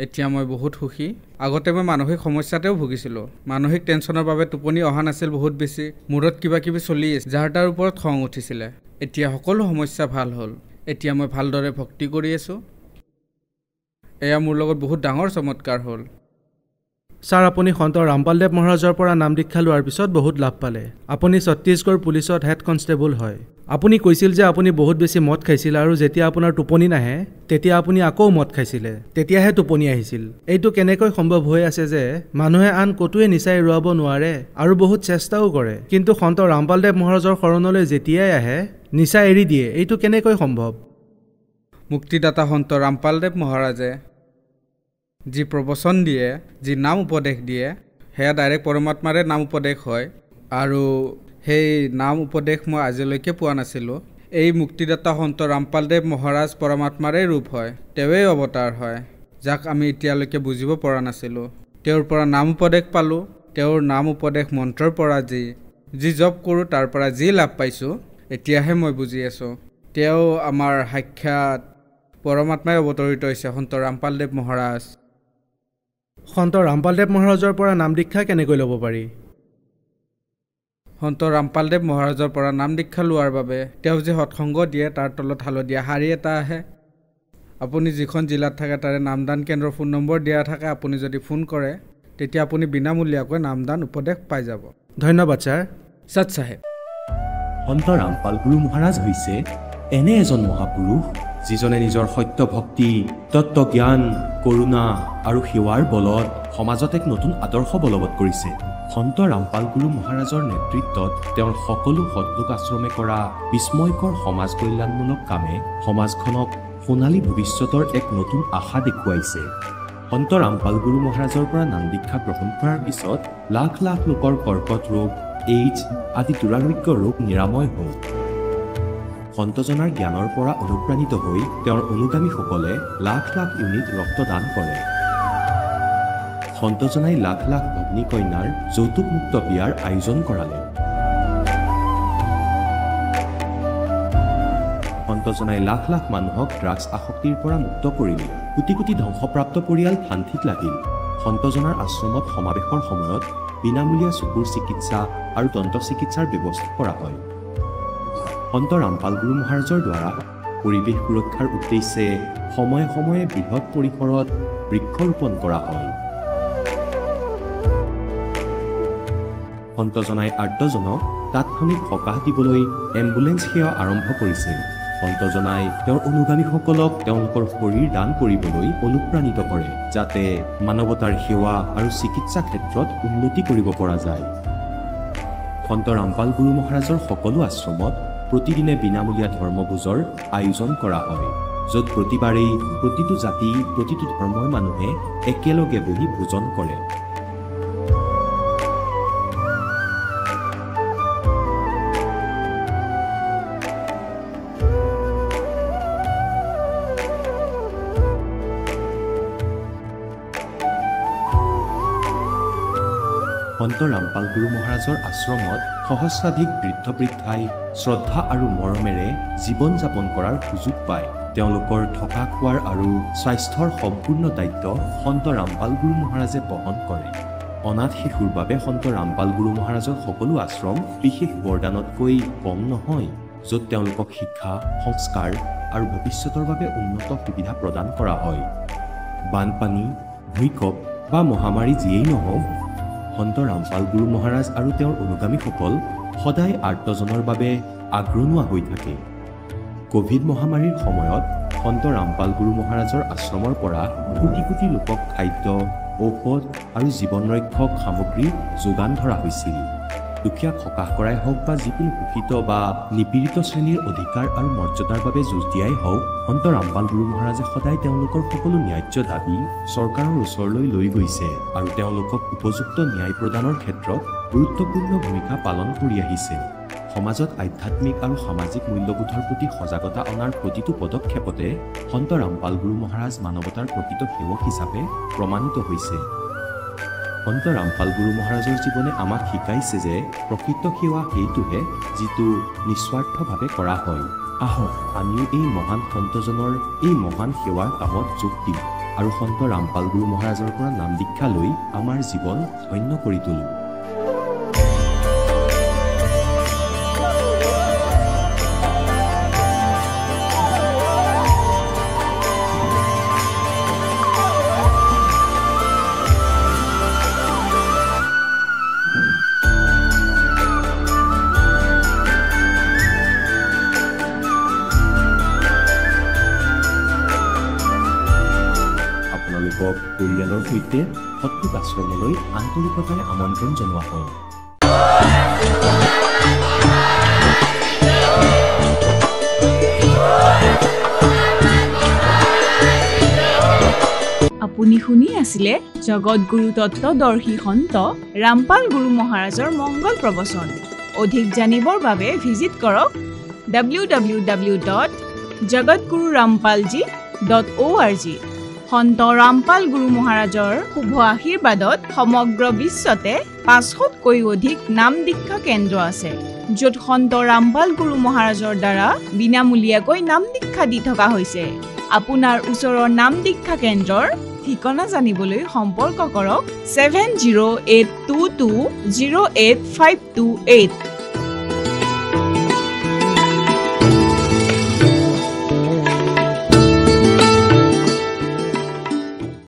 এতিয়া মই বহুত সুখী। আগতে মই মানসিক সমস্যাতেও ভুগিছিলোঁ। মানসিক টেনশ্যনৰ বাবে টোপনি অহা নাছিল বহুত বেছি, মূৰত কিবা কিবি চলি আছে, যাৰ তাৰ ওপৰত খং উঠিছিলে। এতিয়া সকলো সমস্যা ভাল হ'ল। এতিয়া মই ভালদৰে ভক্তি কৰি আছোঁ। এয়া মোৰ লগত বহুত ডাঙৰ চমৎকাৰ হ'ল। ছাৰ, আপুনি সন্ত ৰামপালদেৱ মহাৰাজৰ পৰা নাম দীক্ষা লোৱাৰ পিছত বহুত লাভ পালে। আপুনি ছত্তীশগড় পুলিচত হেড কনষ্টেবল হয়। আপুনি কৈছিল যে আপুনি বহুত বেছি মদ খাইছিল আৰু যেতিয়া আপোনাৰ টোপনি নাহে তেতিয়া আপুনি আকৌ মদ খাইছিলে, তেতিয়াহে টোপনি আহিছিল। এইটো কেনেকৈ সম্ভৱ হৈ আছে যে মানুহে আন ক'তোৱে নিচাই এৰুৱাব নোৱাৰে আৰু বহুত চেষ্টাও কৰে, কিন্তু সন্ত ৰামপালদেৱ মহাৰাজৰ শৰণলৈ যেতিয়াই আহে নিচা এৰি দিয়ে? এইটো কেনেকৈ সম্ভৱ? মুক্তিদাতা সন্ত ৰামপালদেৱ মহাৰাজে যি প্ৰবচন দিয়ে, যি নাম উপদেশ দিয়ে, সেয়া ডাইৰেক্ট পৰমাত্মাৰে নাম উপদেশ হয়। আৰু সেই নাম উপদেশ মই আজিলৈকে পোৱা নাছিলোঁ। এই মুক্তিদাতা সন্ত ৰামপালদেৱ মহাৰাজ পৰমাত্মাৰে ৰূপ হয়, তেওঁৱেই অৱতাৰ হয়, যাক আমি এতিয়ালৈকে বুজিব পৰা নাছিলোঁ। তেওঁৰ পৰা নাম উপদেশ পালোঁ। তেওঁৰ নাম উপদেশ মন্ত্ৰৰ পৰা যি জপ কৰোঁ তাৰ পৰা যি লাভ পাইছোঁ, এতিয়াহে মই বুজি আছোঁ। তেওঁ আমাৰ সাক্ষাৎ পৰমাত্মাই অৱতৰিত হৈছে সন্ত ৰামপালদেৱ মহাৰাজ। সন্ত ৰামপালদেৱ মহাৰাজৰ পৰা নাম দীক্ষা কেনেকৈ ল'ব পাৰি? সন্ত ৰামপালদেৱ মহাৰাজৰ পৰা নাম দীক্ষা লোৱাৰ বাবে তেওঁ যি সৎসংগ দিয়ে তাৰ তলত হালধীয়া শাৰী এটা আহে। আপুনি যিখন জিলাত থাকে তাৰে নামদান কেন্দ্ৰৰ ফোন নম্বৰ দিয়া থাকে। আপুনি যদি ফোন কৰে তেতিয়া আপুনি বিনামূলীয়াকৈ নামদান উপদেশ পাই যাব। ধন্যবাদ ছাৰ। সৎ চাহেব। সন্ত ৰামপাল গুৰু মহাৰাজ হৈছে এনে এজন মহাপুৰুষ যিজনে নিজৰ সত্য ভক্তি, তত্ত্বজ্ঞান, কৰোণা আৰু সেৱাৰ বলত সমাজত এক নতুন আদৰ্শ বলবৎ কৰিছে। সন্ত ৰামপাল গুৰু মহাৰাজৰ নেতৃত্বত তেওঁৰ সকলো সৎলোক আশ্ৰমে কৰা বিস্ময়কৰ সমাজ কল্যাণমূলক কামে সমাজখনক সোণালী ভৱিষ্যতৰ এক নতুন আশা দেখুৱাইছে। সন্ত ৰামপাল গুৰু মহাৰাজৰ পৰা নাম দীক্ষা গ্ৰহণ কৰাৰ পিছত লাখ লাখ লোকৰ কৰ্কট ৰোগ, এইডছ আদি দুৰাৰোগ্য ৰোগ নিৰাময় হ'ল। সন্তজনাৰ জ্ঞানৰ পৰা অনুপ্ৰাণিত হৈ তেওঁৰ অনুগামীসকলে লাখ লাখ ইউনিট ৰক্তদান কৰে। সন্তজনাই লাখ লাখ ভগ্নী কন্যাৰ যৌতুকমুক্ত বিয়াৰ আয়োজন কৰালে। সন্তজনাই লাখ লাখ মানুহক ড্ৰাগছ আসক্তিৰ পৰা মুক্ত কৰিলে। কোটি কোটি ধ্বংসপ্ৰাপ্ত পৰিয়াল শান্তিত লাগিল। সন্তজনাৰ আশ্ৰমত সমাৱেশৰ সময়ত বিনামূলীয়া চকুৰ চিকিৎসা আৰু দন্ত চিকিৎসাৰ ব্যৱস্থা কৰা হয়। সন্ত ৰামপাল গুৰু মহাৰাজৰ দ্বাৰা পৰিৱেশ সুৰক্ষাৰ উদ্দেশ্যে সময়ে সময়ে বৃহৎ পৰিসৰত বৃক্ষৰোপণ কৰা হয়। সন্তজনাই আৰ্তজনক তাৎক্ষণিক সকাহ দিবলৈ এম্বুলেন্স সেৱা আৰম্ভ কৰিছিল। সন্তজনাই তেওঁৰ অনুগামীসকলক তেওঁলোকৰ শৰীৰ দান কৰিবলৈ অনুপ্ৰাণিত কৰে, যাতে মানৱতাৰ সেৱা আৰু চিকিৎসা ক্ষেত্ৰত উন্নতি কৰিব পৰা যায়। সন্ত ৰামপাল গুৰু মহাৰাজৰ সকলো আশ্ৰমত প্ৰতিদিনে বিনামূলীয়া ধৰ্মভোজৰ আয়োজন কৰা হয়, য'ত প্ৰতিবাৰেই প্ৰতিটো জাতি, প্ৰতিটো ধৰ্মৰ মানুহে একেলগে বহি ভোজন কৰে। সন্ত ৰামপাল গুৰু মহাৰাজৰ আশ্ৰমত সহস্ৰাধিক বৃদ্ধ বৃদ্ধাই শ্ৰদ্ধা আৰু মৰমেৰে জীৱন যাপন কৰাৰ সুযোগ পায়। তেওঁলোকৰ থকা খোৱাৰ আৰু স্বাস্থ্যৰ সম্পূৰ্ণ দায়িত্ব সন্ত ৰামপাল গুৰু মহাৰাজে বহন কৰে। অনাথ শিশুৰ বাবে সন্ত ৰামপাল গুৰু মহাৰাজৰ সকলো আশ্ৰম বিশেষ বৰদানতকৈ কম নহয়, য'ত তেওঁলোকক শিক্ষা, সংস্কাৰ আৰু ভৱিষ্যতৰ বাবে উন্নত সুবিধা প্ৰদান কৰা হয়। বানপানী, ভূঁইকঁপ বা মহামাৰী যিয়েই নহওক, সন্ত ৰামপাল গুৰু মহাৰাজ আৰু তেওঁৰ অনুগামীসকল সদায় আৰ্তজনৰ বাবে আগ্ৰনোৱা হৈ থাকে। কোভিড মহামাৰীৰ সময়ত সন্ত ৰামপাল গুৰু মহাৰাজৰ আশ্ৰমৰ পৰা কোটি কোটি লোকক খাদ্য, ঔষধ আৰু জীৱন ৰক্ষক সামগ্ৰী যোগান ধৰা হৈছিল। দুখীয়াক সকাহ কৰাই হওক বা যিকোনো শোষিত বা নিপীড়িত শ্ৰেণীৰ অধিকাৰ আৰু মৰ্যাদাৰ বাবে যুঁজ দিয়াই হওক, সন্ত ৰামপাল গুৰু মহাৰাজে সদায় তেওঁলোকৰ সকলো ন্যায্য দাবী চৰকাৰৰ ওচৰলৈ লৈ গৈছে আৰু তেওঁলোকক উপযুক্ত ন্যায় প্ৰদানৰ ক্ষেত্ৰত গুৰুত্বপূৰ্ণ ভূমিকা পালন কৰি আহিছে। সমাজত আধ্যাত্মিক আৰু সামাজিক মূল্যবোধৰ প্ৰতি সজাগতা অনাৰ প্ৰতিটো পদক্ষেপতে সন্ত ৰামপাল গুৰু মহাৰাজ মানৱতাৰ প্ৰকৃত সেৱক হিচাপে প্ৰমাণিত হৈছে। সন্ত ৰামপাল গুৰু মহাৰাজৰ জীৱনে আমাক শিকাইছে যে প্ৰকৃত সেৱা সেইটোহে যিটো নিস্বাৰ্থভাৱে কৰা হয়। আহক আমিও এই মহান সন্তজনৰ এই মহান সেৱাৰ কামত যোগ দিওঁ আৰু সন্ত ৰামপাল গুৰু মহাৰাজৰ পৰা নাম দীক্ষা লৈ আমাৰ জীৱন ধন্য কৰি তোলোঁ। পৰিয়ালৰ সৈতে সৎলোক আশ্ৰমলৈ আন্তৰিকতাৰে আমন্ত্ৰণ জনোৱা হয়। আপুনি শুনি আছিলে জগতগুৰু তত্ত্বদৰ্শী সন্ত ৰামপাল গুৰু মহাৰাজৰ মংগল প্ৰবচন। অধিক জানিবৰ বাবে ভিজিট কৰক www.jagatgururampalji.org। সন্ত ৰামপাল গুৰু মহাৰাজৰ শুভ আশীৰ্বাদত সমগ্ৰ বিশ্বতে 500তকৈ অধিক নাম দীক্ষা কেন্দ্ৰ আছে, য'ত সন্ত ৰামপাল গুৰু মহাৰাজৰ দ্বাৰা বিনামূলীয়াকৈ নাম দীক্ষা দি থকা হৈছে। আপোনাৰ ওচৰৰ নাম দীক্ষা কেন্দ্ৰৰ ঠিকনা জানিবলৈ সম্পৰ্ক কৰক 7082208528।